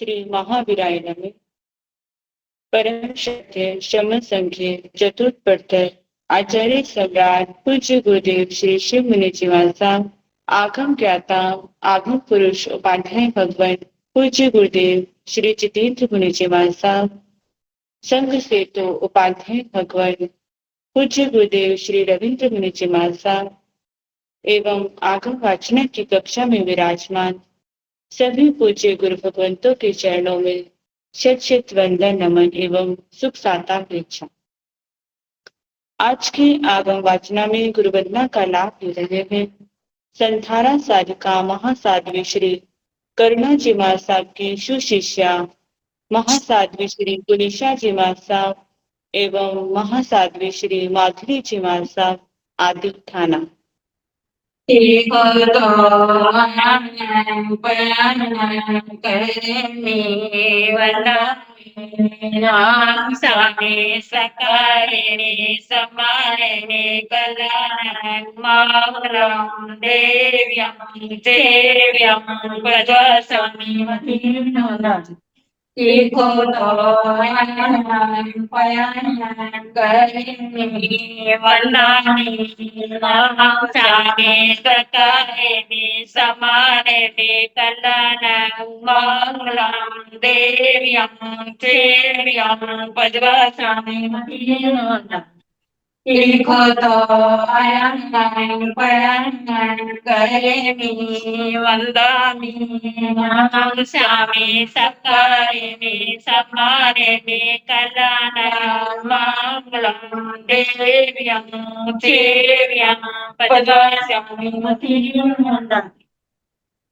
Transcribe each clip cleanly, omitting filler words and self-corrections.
श्री महावीराय नमः। परम सत्य श्रम संख्य चतुर्थ प्रथर आचार्य सम्राट पूज्य गुरुदेव श्री शिव मुनि जी महाराज आगम ज्ञाता आगम पुरुष उपाध्याय भगवान पूज्य गुरुदेव श्री जितेंद्र मुनि जी महाराज संघ से तो उपाध्याय भगवान पूज्य गुरुदेव श्री रविंद्र मुनि जी महाराज एवं आगम वाचना की कक्षा में विराजमान सभी पूज्य गुरु भगवंतों के चरणों में शत शत वंदन नमन एवं सुख सातापेक्षा। आज की आगम वाचना में गुरुवंदना का लाभ ले रहे हैं संधारा साधिका महासाध्वी श्री करुणा जी महाराज साहब की सुशिष्या महासाध्वी श्री गुनिशा जी महाराज साहब एवं महासाध्वी श्री माधुरी जी महाराज साहब आदि ठाना। सामे सकारिणी समारिणी कल्याण मंगलम देव्यं देव्यं भजस्वामी वन्दामि सामे सकारिणी समारिणी कल्याणं मंगलं देव्यं देव्यं भजस्वामी वन्दामि स्वामी सकारिणी समारिणी कल्याणं मंगलं देव्यं देव्यं भजस्वामी।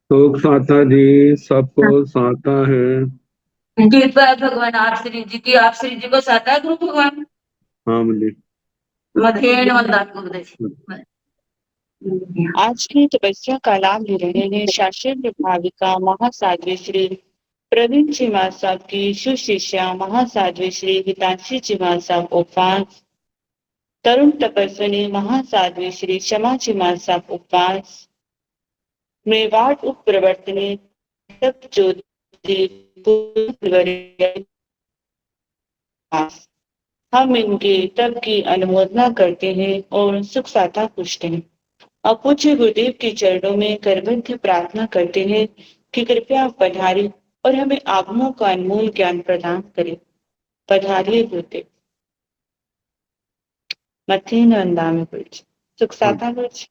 शोक साता जी सबको साता है। कृपा भगवान आप श्री जी की, आप श्री जी को साता गुरु भगवान। हाँ बोलिए। मधेन वंदन गुरुदेव। आज की तपस्या का लाभ ले रहे हैं शास्त्र भाविका महासाध्वी श्री प्रवीण जी महाराज साहब की सुशिष्या महासाध्वी श्री हितांशी जी महाराज साहब उपवास, तरुण तपस्विनी महासाध्वी श्री क्षमा जी महाराज साहब उपवास, मेवाड़ उप प्रवर्तनी तप ज्योति हम इनके तप की अनुमोदना करते हैं और सुख साता पूछते हैं। अब पूज्य गुरुदेव के चरणों में करबद्ध प्रार्थना करते हैं कि कृपया आप पधारें और हमें आगमों का अनमोल ज्ञान प्रदान करें। पधारिए गुरुदेव। मथीन वंदामि पुरुष सुख साता पुरुष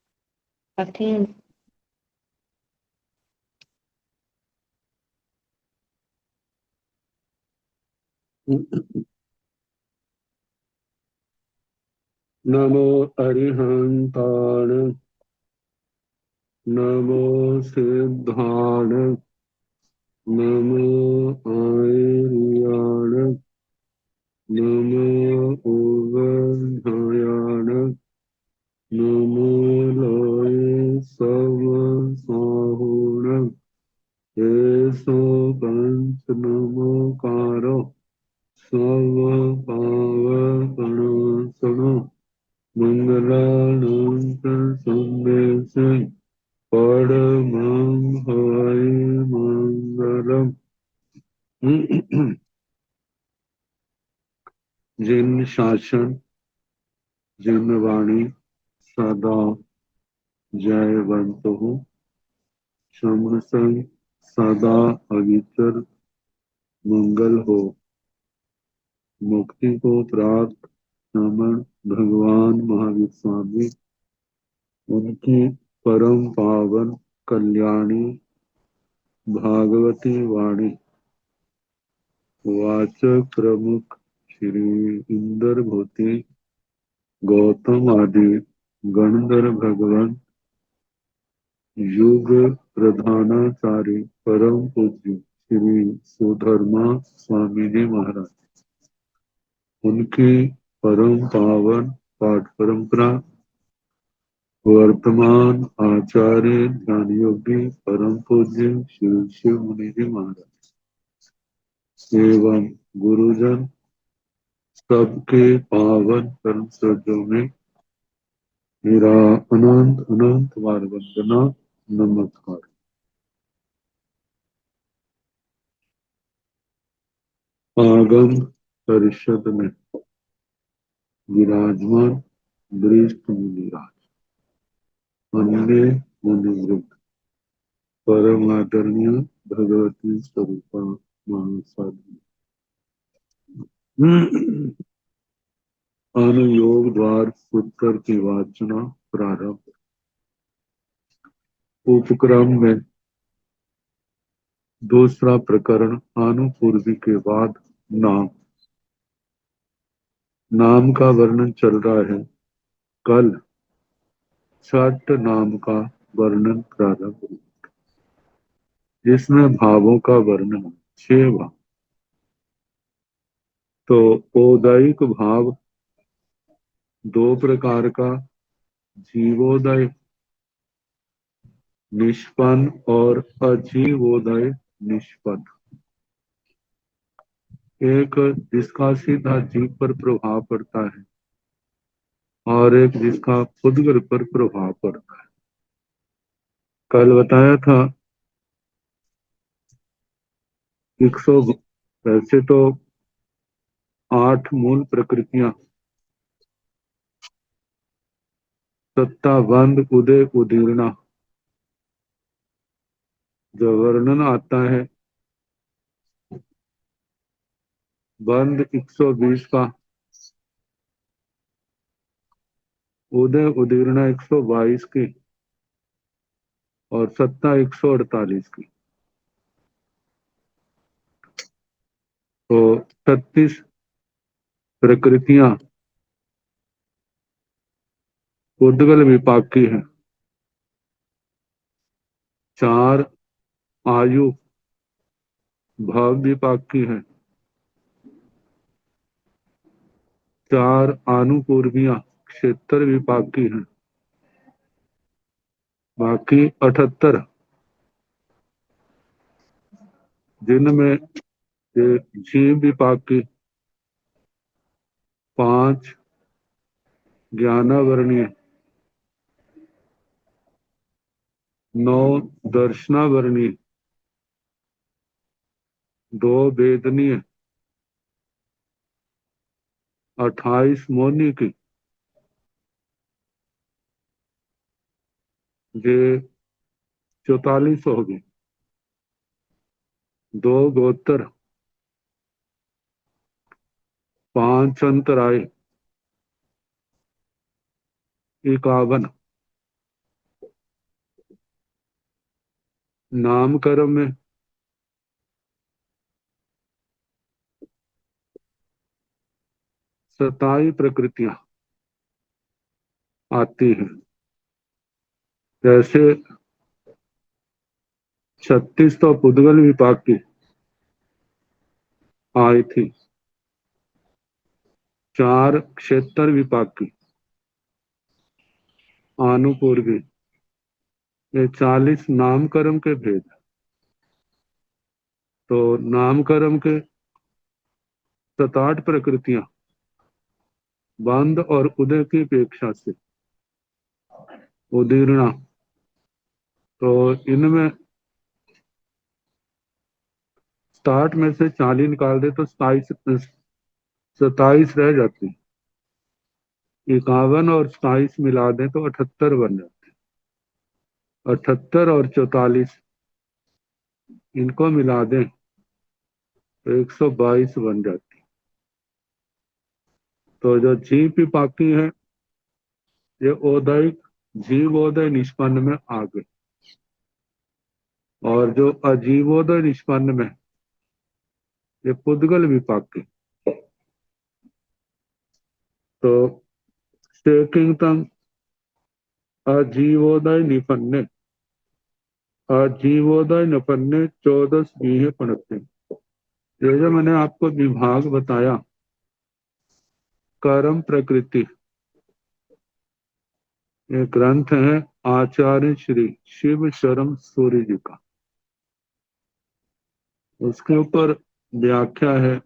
मथीन। नमो अरिहंताण नमो सिद्धाण नमो आयर्याण नमो उगधायाण नमो लोय सब साहुण ऐसो पंच नमोकारो सब पावकण सुनो मंगलानंत संदेश परमं हरि मंगलम। जिन शासन जिन वाणी सदा जयवंत हो श्रमण संग सदा अविचर मंगल हो। मुक्ति को प्राप्त श्रमण भगवान महावीर स्वामी उनकी परम पावन कल्याणी भागवती वाणी वाचक प्रमुख श्री इंद्र भूति गौतम आदि गणधर भगवान युग प्रधानाचार्य परम पूज्य श्री सुधर्मा स्वामी जी महाराज उनकी परम पावन पाठ परंपरा वर्तमान आचार्य ध्यान योगी परम पूज्य श्री शिव मुनि जी महाराज एवं गुरुजन सबके पावन कर्म सरों में मेरा अनंत अनंत बार वंदना नमस्कार। आगम परिषद में विराजमान वरिष्ठ मुनिराज, अन्य मुनिवृंद, परम आदरणीय भगवती स्वरूपा महासाधु, अनुयोग द्वार उत्तर की वाचना प्रारंभ। उपक्रम में दूसरा प्रकरण अनुपूर्वी के बाद नाम नाम का वर्णन चल रहा है। कल छठ नाम का वर्णन प्रारंभ हुआ, जिसमें भावों का वर्णन है, 6 भाव। तो औदायिक भाव 2 प्रकार का, जीवोदय निष्पन्न और अजीवोदय निष्पन्न। एक जिसका सीधा जीव पर प्रभाव पड़ता है और एक जिसका उद्गर पर प्रभाव पड़ता है। कल बताया था 100, वैसे तो 8 मूल प्रकृतियां, सत्ता, बंध, उदय, उदीर्णा, जो वर्णन आता है बंध 120 का, उदय उदीर्णा 122 की और सत्ता 148 की। तो 36 प्रकृतियां उद्गल विपाक की है। 4 आयु भाव विपाक की है। 4 आनुपूर्वियां क्षेत्र विपाक की हैं। बाकी 78 जिनमें जीव विपाक की, 5 ज्ञानावरणीय, 9 दर्शनावरणीय, 2 वेदनीय, 28 मौनी की, ये 44 हो गई, 2 गोत्र, 5 अंतराय, 51 नामकर्म में 27 प्रकृतियां आती हैं। जैसे 36 तो पुद्गल विपाक की आई थी, 4 क्षेत्र विपाक की आनुपूर्वी, ये 40 नामकर्म के भेद। तो नामकर्म के 67 प्रकृतियां बंध और उदय की अपेक्षा से उदीर्णा, तो इनमें 60 में से 40 निकाल दे तो 27 रह जाती। 51 और 27 मिला दें तो 78 बन जाते। 78 और 44 इनको मिला दें तो 122 बन जाती। तो जो जीव विपाकी है ये औदयिक जीवोदय निष्पन्न में आ गए, और जो अजीवोदय निष्पन्न में ये पुद्गल विपाकी। तो सेकिंगतम अजीवोदय निपन्ने, अजीवोदय निपन्ने 14 बीहे पड़ते। ये जो मैंने आपको विभाग बताया कर्म प्रकृति, ये ग्रंथ है आचार्य श्री शिव शर्म सूर्य जी का। उसके ऊपर व्याख्या है,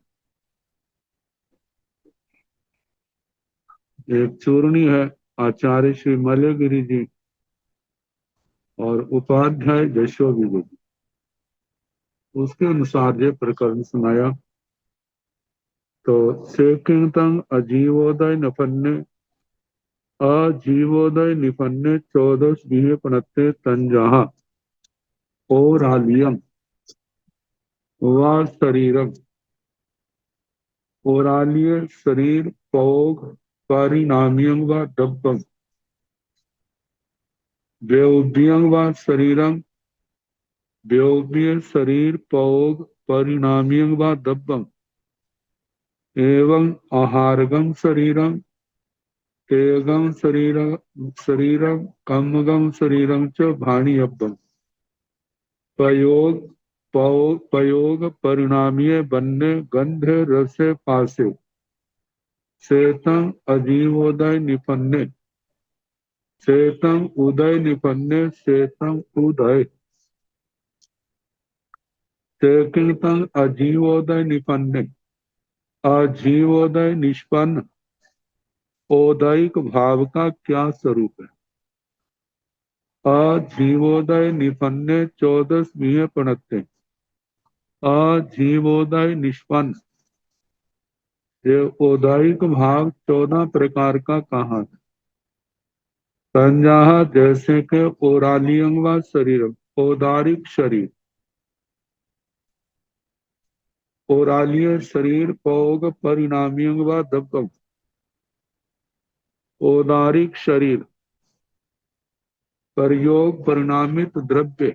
एक चूर्णी है आचार्य श्री मल्लगिरी जी और उपाध्याय जशो विजय जी। उसके अनुसार ये प्रकरण सुनाया। तो सेकिंतंग अजीवोदय निपन्ने अजीवोदय निपन्ने 14 बीहे पनत्ते तंजहा ओरालियम व शरीरम ओरालीय शरीर पौग परिणामियं व दब्बम व्योव्यं व शरीरम व्योव्य शरीर पौग परिणामियं व दब्बम एवं आहारगम शरीरम तेगम शरीरम कम्मगम शरीरम च भाणियब्बम पयोग पयोग परिणामीय बनने गंध रस पासे शेतम अजीवोदय निपन्ने शेतम उदय निपन्ने शेतम उदय शेकितम अजीवोदय निपन्ने अजीवोदय निष्पन्न ओदयिक भाव का क्या स्वरूप है। अजीवोदय निपन्ने 14 बीहे पणत्ते अजीवोदय निष्पन्न ये ओदायिक भाव 14 प्रकार का कहा है। संज्ञा जैसे के ओरालियं व शरीरम ओदारिक शरीर ओरालीय शरीर पौग परिणामियं व दब्बम ओदारिक शरीर प्रयोग परिणामित द्रव्य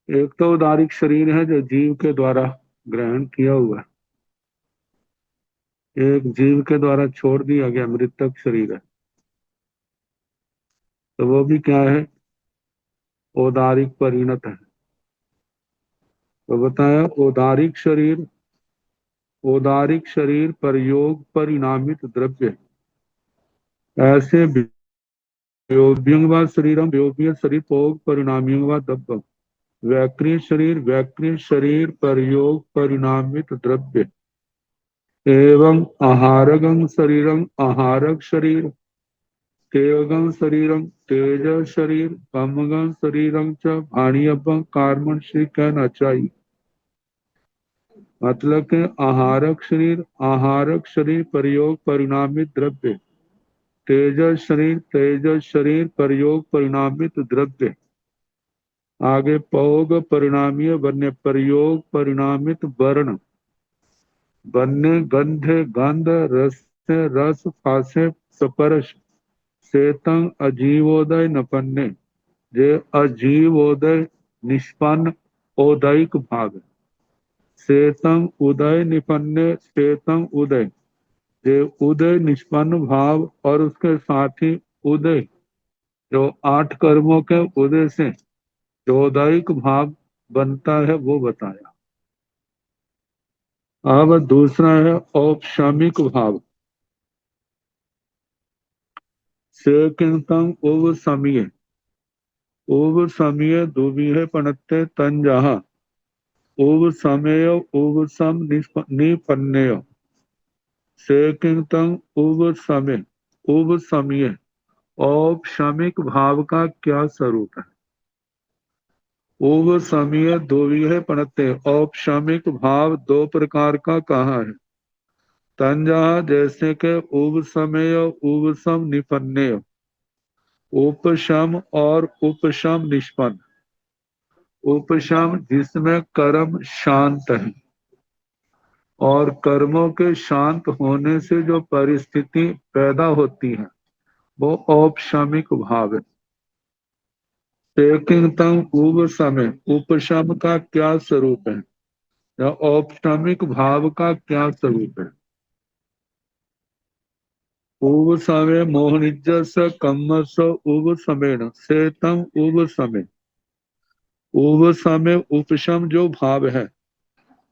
एक तो उदारिक शरीर है जो जीव के द्वारा ग्रहण किया हुआ है, एक जीव के द्वारा छोड़ दिया गया मृतक शरीर है, तो वो भी क्या है, औदारिक परिणत है। तो बताया औदारिक शरीर प्रयोग परिणामित द्रव्य ऐसे व्योव्यं व शरीरम व्योव्य शरीर भोग परिणामियों व दब्बम वैक्रिय शरीर प्रयोग परिणामित द्रव्य एवं आहारगं शरीरम आहारक शरीर तेजगं शरीरम तेज शरीर कमगं शरीरम च भाणियभं कार्मण श्री कहना चाहिए। मतलब के आहारक शरीर प्रयोग परिणामित द्रव्य तेज शरीर प्रयोग परिणामित द्रव्य आगे पौग परिणामीय बनने प्रयोग परिणामित वर्ण बनने गंध रस फासे स्पर्श शेतंग अजीवोदय नपन्ने जे अजीवोदय निष्पन्न औदयिक भाग शेतंग उदय निपन्ने शेतंग उदय जे उदय निष्पन्न भाव और उसके साथ ही उदय जो 8 कर्मों के उदय से जो औदयिक भाव बनता है वो बताया। अब दूसरा है औपशामिक भाव सेकिंतम उव समय दुबीहे पणत्ते तंजहा उव सम निपन्नेय सेकिंतम उव समय औपशामिक भाव का क्या स्वरूप है। उव समय दुबीहे पणत्ते औपशामिक भाव 2 प्रकार का कहा है। तंजा जैसे के उव सम निपन्ने उपशम और उपशम निष्पन्न उपशम जिसमें कर्म शांत है और कर्मों के शांत होने से जो परिस्थिति पैदा होती है वो औपशामिक भाव है। सेकिंतम उव समय उपशम का क्या स्वरूप है या औपशामिक भाव का क्या स्वरूप है। उव समय मोहनिजस कम्मस उव समेण सेतम उव समय उपशम जो भाव है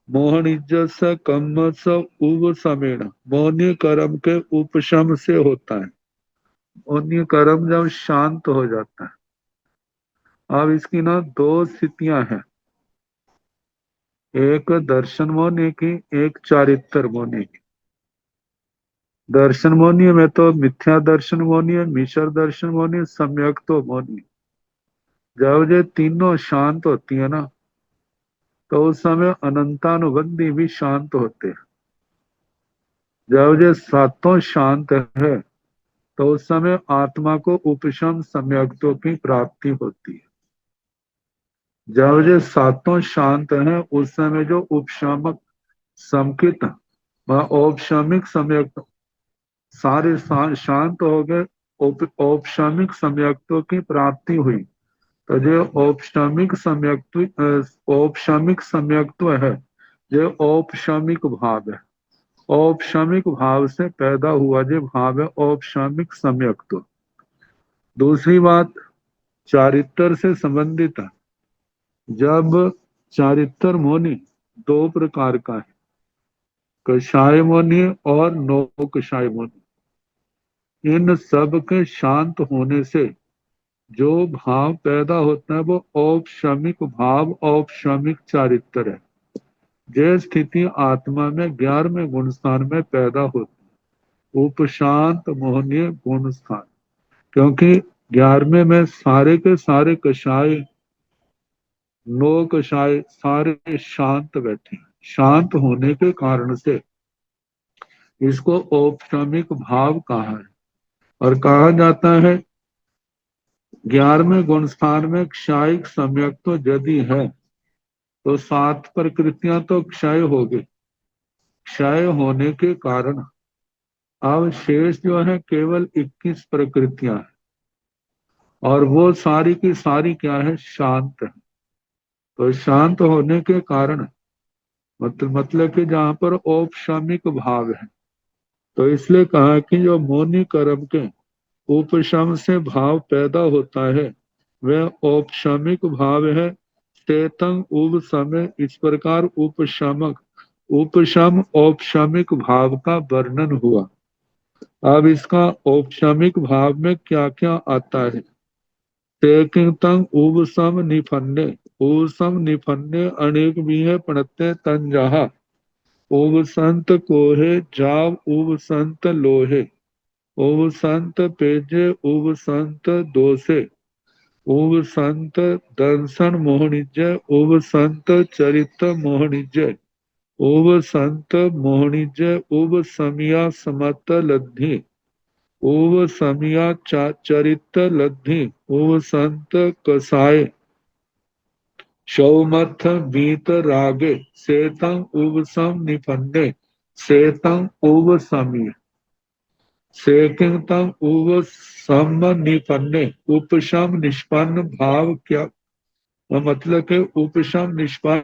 मोहनिजस कम्मस उव समेण मोहनी कर्म के उपशम से होता है। मोहनी कर्म जब शांत हो जाता है। अब इसकी ना 2 स्थितियां हैं, एक दर्शन मोहनी की एक चारित्र मोहनी की। दर्शन मोहनीय में तो मिथ्या दर्शन मोहनीय, मिश्र दर्शन मोहनीय, सम्यक तो मोहनीय। जब ये तीनों शांत होती है ना, तो उस समय अनंतानुबंधी भी शांत होते हैं। जब ये सातों शांत है, तो उस समय आत्मा को उपशम सम्यक्तों की प्राप्ति होती है। जब ये सातों शांत हैं, उस समय जो उपशामक समकित व औपशामिक सम्यक्त सारे शांत हो गए, औपशामिक सम्यक्तों की प्राप्ति हुई। तो जो औपशामिक सम्यक्त्व है, जो औपशामिक भाव है। औपशामिक भाव से पैदा हुआ जो भाव है औपशामिक सम्यक्त्व। दूसरी बात चारित्र से संबंधित है। जब चारित्र मौनी दो प्रकार का है, कषाय मौनी और नौ कषाय मौनी। इन सब के शांत होने से जो भाव पैदा होता है वो औपशामिक भाव, औपशामिक चारित्र है। जो स्थिति आत्मा में 11वें गुण स्थान में पैदा होती है, उपशांत मोहनीय गुण स्थान। क्योंकि 11वें में सारे के सारे कषाय, नौ कषाय सारे शांत बैठे। शांत होने के कारण से इसको औपशामिक भाव कहा है। और कहा जाता है 11वें गुण स्थान में क्षायिक सम्यक तो यदि है, तो 7 प्रकृतियां तो क्षय हो गई। क्षय होने के कारण अब शेष जो है केवल 21 प्रकृतियां हैं, और वो सारी की सारी क्या है, शांत है। तो शांत होने के कारण मतलब कि जहां पर औपशामिक भाव है, तो इसलिए कहा कि जो मौनी कर्म के उपशम से भाव पैदा होता है वह औपशामिक भाव है। चेतंग उप समय, इस प्रकार उपशामक उपशम औपशामिक भाव का वर्णन हुआ। अब इसका औपशामिक भाव में क्या क्या आता है। तेकिंतंग उपसम निफन्ने, उपसम निफन्ने अनेक भी है पणते तन जहा। उब संत कोहे जाव उब संत लोहे। उब संत पेजे उब संत दोसे। उब संत दर्शन मोहनिजय उब संत चरित मोहनिजय। उब संत मोहनिजय उब समिया समत लद्धि। उब समिया चरित लद्धि। उब संत कसाय शौमथ बीत रागे। सेतं उब सम निफन्ने। सेतं उब समिय। सेकिंतम उब सम निपन्ने। उपशम निष्पन्न भाव क्या मतलब के उपशम निष्पन्न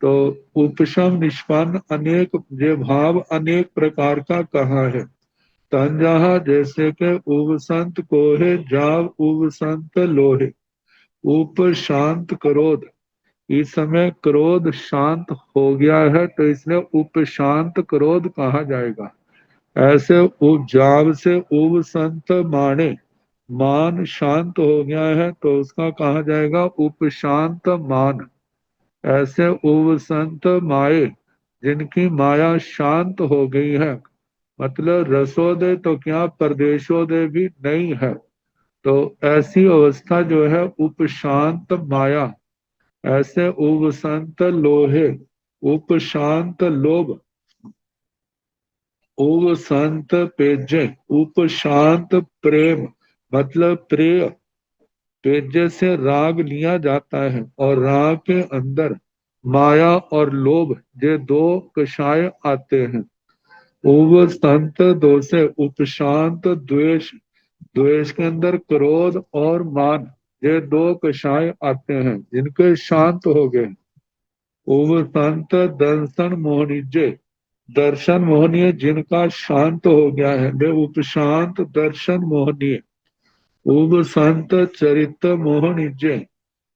तो उपशम निष्पन्न अनेक ये भाव अनेक प्रकार का कहा है। तंजहा जैसे के उब संत कोहे जाव उब संत लोहे। उप शांत क्रोध, इस समय क्रोध शांत हो गया है तो इसलिए उपशांत क्रोध कहा जाएगा। ऐसे उपजाव से उब संत माने, मान शांत हो गया है तो उसका कहा जाएगा उपशांत मान। ऐसे उब संत माए, जिनकी माया शांत हो गई है, मतलब रसोदय तो क्या परदेशोदय भी नहीं है, तो ऐसी अवस्था जो है उपशांत माया। ऐसे उब संत लोहे, उपशांत लोभ। उप शांत पेजे, उप शांत प्रेम, मतलब प्रिय। पेजे से राग लिया जाता है और राग के अंदर माया और लोभ ये दो कषाय आते हैं। उप संत दो से उपशांत द्वेष, द्वेष के अंदर क्रोध और मान ये दो कषाय आते हैं जिनके शांत हो गए। उप संत दर्शन मोहनिजे, दर्शन मोहनीय जिनका शांत हो गया है वे उपशांत दर्शन मोहनीय। उब संत चरित मोहनिजय,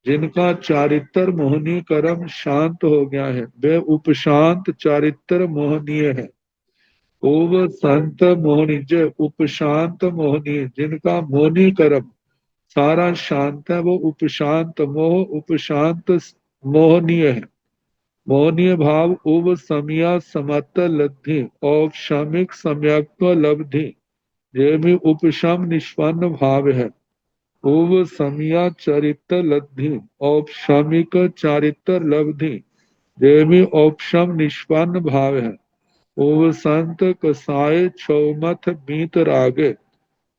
जिनका चारित्र मोहनीय कर्म शांत हो गया है वे उपशांत चारित्र मोहनीय है। ओव संत मोहनी जय उपशांत मोहनी, जिनका मोहनी कर्म सारा शांत है, वो उपशांत मोह उपशांत मोहनीय है। मोहनीय भाव उव समिया समत लब्धि, औपशामिक सम्यक्त्व लब्धि, ये भी उपशम निष्पन्न भाव है। उव समिया चरित्र लब्धि, औपशामिक चारित्र लब्धि, ये भी औपशम निष्पन्न भाव है। उव संत कसाय छौमथ बीत रागे,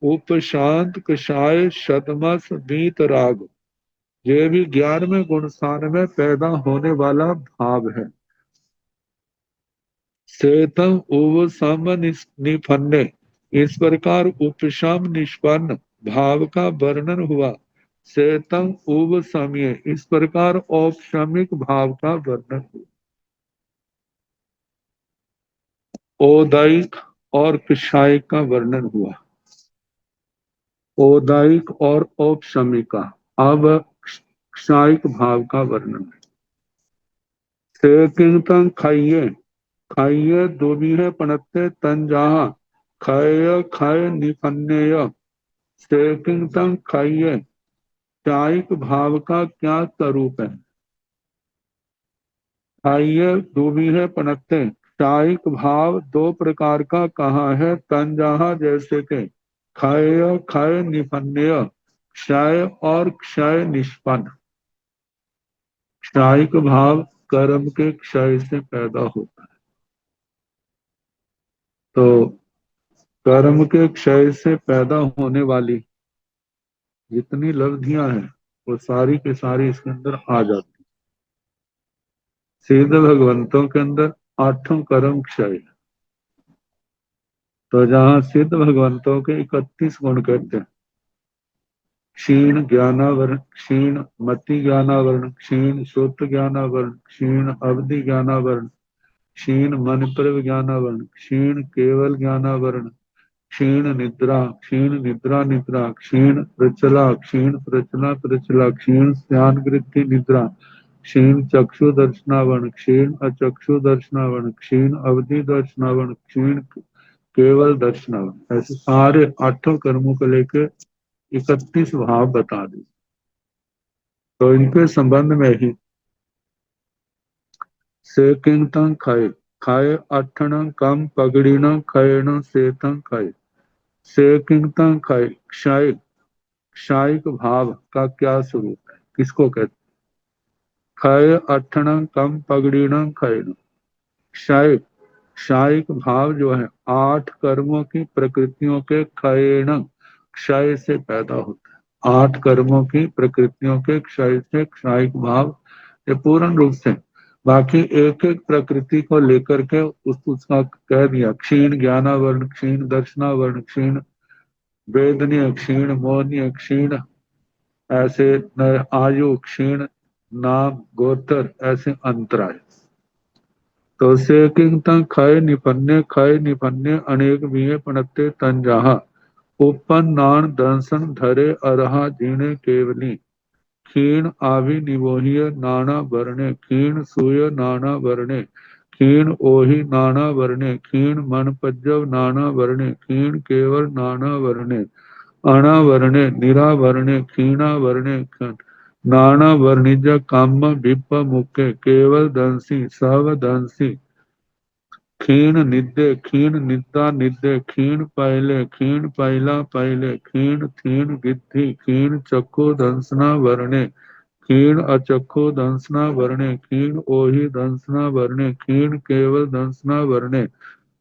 उपशांत कषाय शतमस बीत राग, ये भी 11वें गुणस्थान में पैदा होने वाला भाव है। सेतम उव सम निफन्ने, इस प्रकार उपशम निष्पन्न भाव का वर्णन हुआ। सेतम उव समय, इस प्रकार औपशमिक भाव का वर्णन हुआ। औदायिक और क्षायिक का वर्णन हुआ। औदायिक और औपशमिका, अब क्षायिक भाव का वर्णन है। से कीर्तन खाइये, खाइये दोबी है पणत्ते तन जहा, खय खय निफन्नेय, से कीर्तन खाइये, क्षायिक भाव का क्या स्वरूप है। खाइये दोबी है पणत्ते, क्षायिक भाव दो प्रकार का कहा है। तन जहा जैसे के, खय खय निफन्नेय, क्षय और क्षय निष्पन्न। क्षायिक भाव कर्म के क्षय से पैदा होता है। तो कर्म के क्षय से पैदा होने वाली जितनी लब्धियां हैं वो सारी की सारी इसके अंदर आ जाती। सिद्ध भगवंतों के अंदर 8 कर्म क्षय है। तो जहां सिद्ध भगवंतों के 31 गुण कहते हैं, क्षीण ज्ञानावरण, क्षीण मति ज्ञानावरण, क्षीण श्रुत ज्ञानावरण, क्षीण अवधि ज्ञानावरण, क्षीण मन पर ज्ञानावरण, क्षीण केवल ज्ञानावरण, क्षीण निद्रा, क्षीण निद्रा निद्रा, क्षीण प्रचला, क्षीण प्रचला प्रचला, क्षीण स्यान वृत्ति निद्रा, क्षीण चक्षु दर्शनावरण, क्षीण अचक्षु दर्शनावरण, क्षीण अवधि दर्शनावरण, क्षीण केवल दर्शनावरण, ऐसे सारे 8 कर्मों को लेकर 31 भाव बता दी। तो इनके संबंध में ही से किंतन खाए, खाए 8 कम पगड़ीण खयण सेतन खाए, से किंतन खाए, क्षय क्षायिक भाव का क्या स्वरूप है, किसको कहते। खय 8 कम पगड़ीण खयण, क्षय क्षायिक भाव जो है 8 कर्मों की प्रकृतियों के क्षयण क्षय से पैदा होता है। 8 कर्मों की प्रकृतियों के क्षय से क्षायिक भाव ये पूर्ण रूप से, बाकी एक एक प्रकृति को लेकर के उसका कह दिया। क्षीण ज्ञानावरण, क्षीण दर्शनावरण, क्षीण वेदनीय, क्षीण मोहनीय, क्षीण ऐसे आयु, क्षीण नाम गोत्र, ऐसे अंतराय। तो से किंतन खय निपन्ने अनेक विये पणत्ते तंजाहा, उपन्नान दंसन धरे अरहा जीणे केवली, क्षीण आभि निवोहिय नाना वर्णे, क्षीण सूय नाना वर्णे, क्षीण ओहि नाना वर्णे, क्षीण मन पज्जव नाना वर्णे, क्षीण केवल नाना वर्णे, अनावर्णे निरावर्णे, क्षीणावर्णे नाना वर्णिज काम विप मुखे, केवल दंसी सव दंसी, क्षीण निद्य, क्षीण निद्रा निद्य, क्षीण पहले, क्षीण पहला पहले, क्षीण थीण गिद्धि, क्षीण चक्षु दंसना वर्णे, क्षीण अचक्षु दंसना वर्णे, क्षीण ओहि दंसना वर्णे, क्षीण केवल दंसना वर्णे,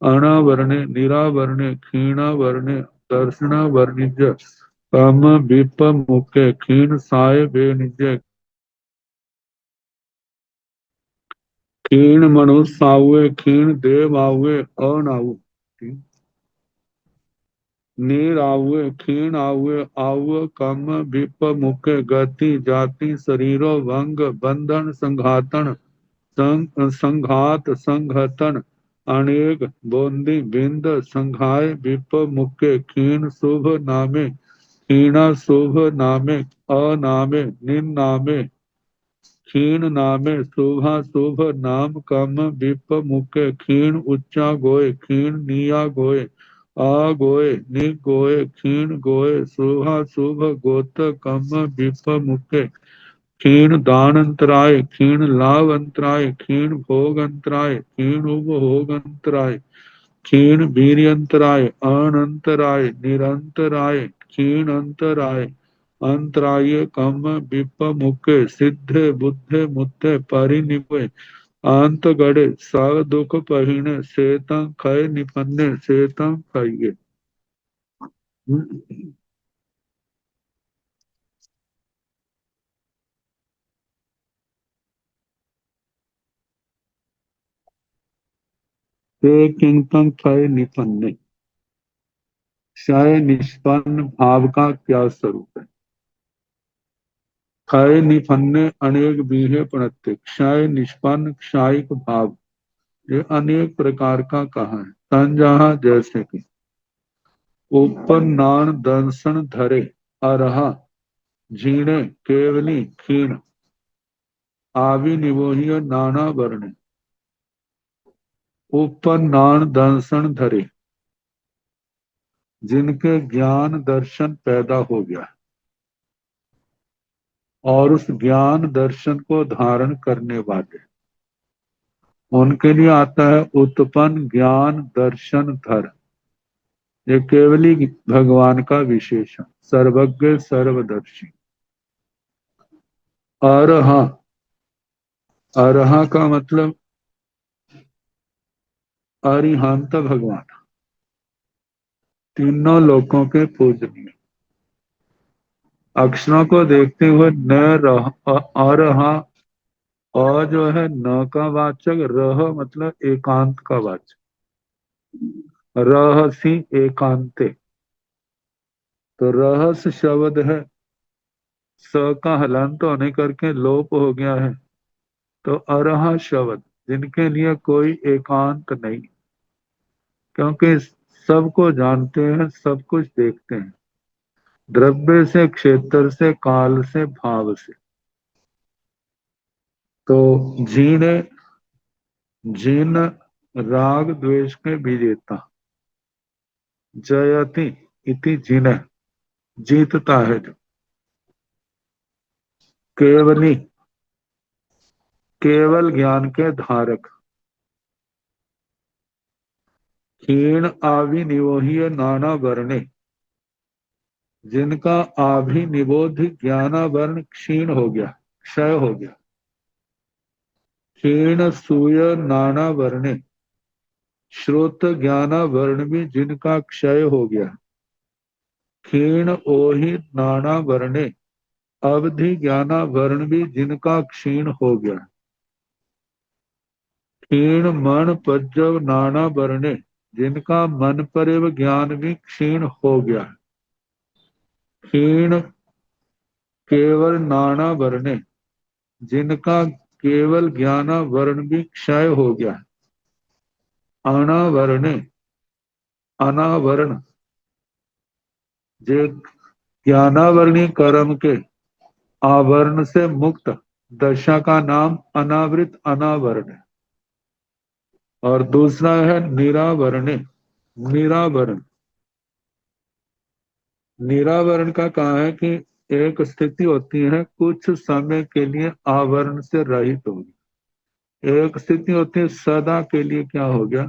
अनावर्णे निरावर्णे, क्षीणा वर्णे दर्शना वर्णिज काम विप मुखे, क्षीण साय बेनिज, क्षीण मनुष्य आवे, क्षीण देव आवे अनाऊ, नीर आवे, क्षीण आवे आव कम विप मुखे, गति जाति शरीरो भंग बंधन संघातन संघात संघतन, अनेक बोंदी बिंद संघाय विप मुखे, क्षीण शुभ नामे, क्षीणा शुभ नामे, अनामे निन नामे, क्षीण नामे शुभाशुभ नाम कम विप मुके क्षीण उच्चा गोय क्षीण निया गोय गोय निगोय क्षीण गोय शुभाशुभ गोत कम विप मुके क्षीण दान अंतराय क्षीण लाभ अंतराय क्षीण भोग अंतराय क्षीण उपभोग अंतराय क्षीण वीर्य अंतराय अनंतराय निरंतराय क्षीण अंतराय अंतराय कम विप मुके सिद्धे बुद्धे मुद्धे परिनिपे अंत गड़े सब दुख पहिने सेतं खय निपन्ने सेतं खइये। ते किंतम खय निपन्ने, क्षय निष्पन्न भाव का क्या स्वरूप है। क्षय निपन्ने अनेक बीहे प्रणत्य, क्षय निष्पन्न क्षायिक भाव ये अनेक प्रकार का कहा है। तन जहा जैसे कि उपन्नान दंसन धरे अरहा झीणे केवली क्षीण आवि निवोहिय नाना वर्ण उपन्नान दंसन धरे जिनके ज्ञान दर्शन पैदा हो गया और उस ज्ञान दर्शन को धारण करने वाले उनके लिए आता है उत्पन्न ज्ञान दर्शन धर। ये केवली भगवान का विशेषण, सर्वज्ञ सर्वदर्शी। अरहा, अरहा का मतलब अरिहंत भगवान, तीनों लोकों के पूजनीय। अक्षरों को देखते हुए न रह अरहा, और जो है न का वाचक, रह मतलब एकांत का वाचक, रहसी एकांते। तो रहस्य शब्द है, स का हलंत होने करके लोप हो गया है। तो अरहा शब्द जिनके लिए कोई एकांत नहीं, क्योंकि सबको जानते हैं, सब कुछ देखते हैं, द्रव्य से क्षेत्र से काल से भाव से। तो जीने जीन राग द्वेष के विजेता, जयति इति जिन जीतता है जो। केवली केवल ज्ञान के धारक, क्षीण आविनिवोह्य नाना वर्णे जिनका आभिनिबोध ज्ञानावरण क्षीण हो गया, क्षय हो गया। क्षीण सूय नाना वर्णे श्रोत ज्ञानावरण भी जिनका क्षय हो गया। क्षीण ओहि नाना वर्णे अवधि ज्ञानावरण भी जिनका क्षीण हो गया। क्षीण मन पज्जव नाना वर्णे जिनका मन पर ज्ञान भी क्षीण हो गया। क्षीण केवल नाना वर्णे जिनका केवल ज्ञानावरण भी क्षय हो गया। अनावरणे अनावरण जो ज्ञानावरणी कर्म के आवरण से मुक्त दशा का नाम अनावृत अनावरण है। और दूसरा है निरावरणे निरावरण। निरावरण का कहा है कि एक स्थिति होती है कुछ समय के लिए आवरण से रहित होगी, एक स्थिति होती है सदा के लिए क्या हो गया।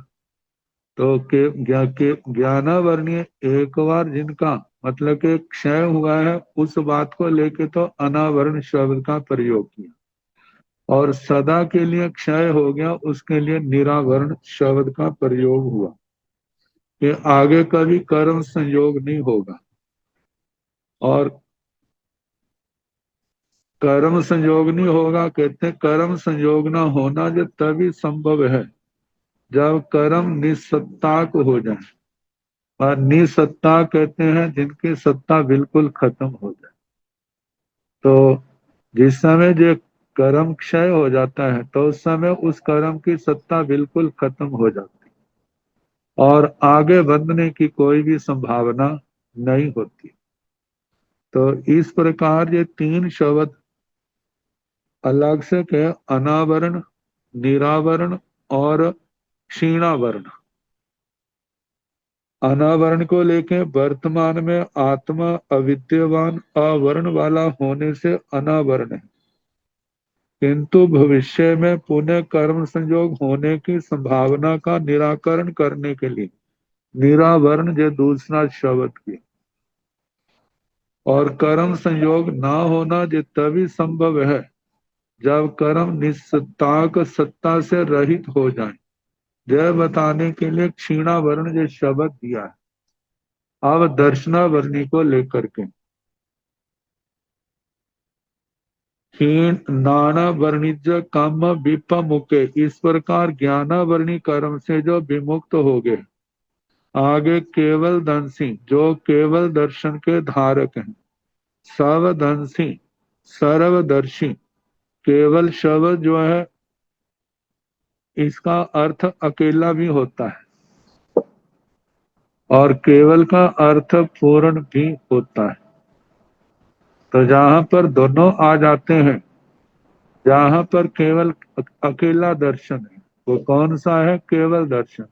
तो के ज्ञानावरणीय एक बार जिनका मतलब कि क्षय हुआ है, उस बात को लेके तो अनावरण शब्द का प्रयोग किया, और सदा के लिए क्षय हो गया उसके लिए निरावरण शब्द का प्रयोग हुआ कि आगे कभी कर्म संयोग नहीं होगा। और कर्म संयोग नहीं होगा, कहते हैं कर्म संयोग ना होना जो तभी संभव है जब कर्म निस्सत्ताक हो जाए। और निसत्ता कहते हैं जिनकी सत्ता बिल्कुल खत्म हो जाए। तो जिस समय जो कर्म क्षय हो जाता है तो उस समय उस कर्म की सत्ता बिल्कुल खत्म हो जाती है और आगे बढ़ने की कोई भी संभावना नहीं होती। तो इस प्रकार ये तीन शब्द अलग से कहे अनावरण, निरावरण और क्षीणावरण। अनावरण को लेके वर्तमान में आत्मा अविद्यमान आवरण वाला होने से अनावरण है, किंतु भविष्य में पुनः कर्म संयोग होने की संभावना का निराकरण करने के लिए निरावरण जो दूसरा शब्द की। और कर्म संयोग ना होना जो तभी संभव है जब कर्म निस्सत्ताक सत्ता से रहित हो जाए। यह बताने के लिए क्षीणावरण जो शब्द दिया है। अब दर्शनावरणी को लेकर के क्षीण नाना वर्णिज काम विपमुके, इस प्रकार ज्ञानावरणी कर्म से जो विमुक्त हो गए, आगे केवल दंसी जो केवल दर्शन के धारक हैं, सर्वदंसी सर्वदर्शी, केवल शब्द जो है इसका अर्थ अकेला भी होता है और केवल का अर्थ पूर्ण भी होता है। तो जहां पर दोनों आ जाते हैं, जहां पर केवल अकेला दर्शन है वो कौन सा है? केवल दर्शन।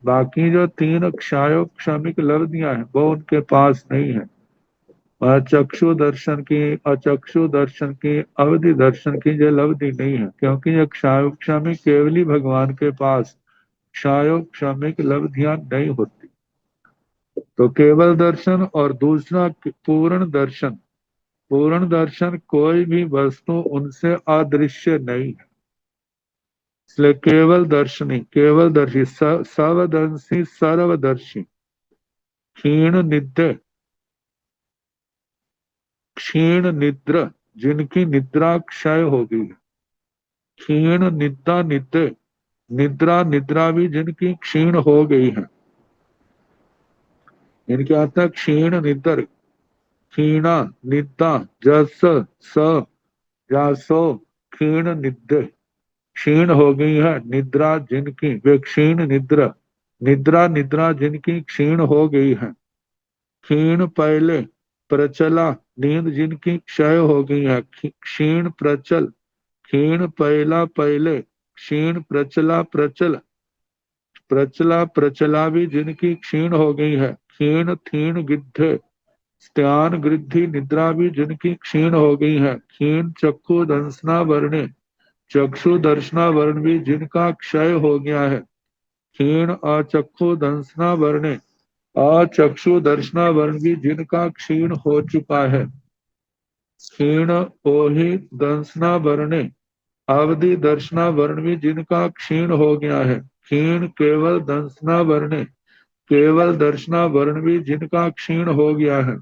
बाकी जो तीन क्षायोग क्षमिक लब्धियां हैं वो उनके पास नहीं है। वह चक्षु दर्शन की, अचक्षु दर्शन की, अवधि दर्शन की जो लब्धि नहीं है, क्योंकि ये क्षायोग क्षमिक केवली भगवान के पास क्षायोग क्षमिक लब्धियां नहीं होती। तो केवल दर्शन और दूसरा पूर्ण दर्शन। पूर्ण दर्शन कोई भी वस्तु उनसे अदृश्य नहीं है, इसलिए केवल दर्शनी केवल दर्शी सर्वदर्शी सर्वदर्शी। क्षीण निद्र क्षीण निद्र जिनकी निद्रा क्षय हो गई है। क्षीण निद्रा निद्र निद्रा निद्रा भी जिनकी क्षीण हो गई है। इनके आता है क्षीण निद्र, क्षीणा निद्रा जस स जासो क्षीण निद्र। क्षीण हो गई है निद्रा जिनकी, वे क्षीण निद्रा निद्रा निद्रा जिनकी क्षीण हो गई है। क्षीण पहले प्रचला नींद जिनकी क्षय हो गई है। क्षीण प्रचल क्षीण पहला पहले, क्षीण प्रचला प्रचल प्रचला प्रचला भी जिनकी क्षीण हो गई है। क्षीण थीन गिद्धे स्त्यान गृद्धि निद्रा भी जिनकी क्षीण हो गई है। क्षीण चक्षु दंसना वर्णे चक्षु दर्शना वर्ण भी जिनका क्षय हो गया है। क्षीण अचक्षु दंसना वर्णे अचक्षु दर्शना वर्ण भी जिनका क्षीण हो चुका है। क्षीण ओहि दंसना वर्णे अवधि दर्शना वर्ण भी जिनका क्षीण हो गया है। क्षीण केवल दंसना वर्णे केवल दर्शना वर्ण भी जिनका क्षीण हो गया है।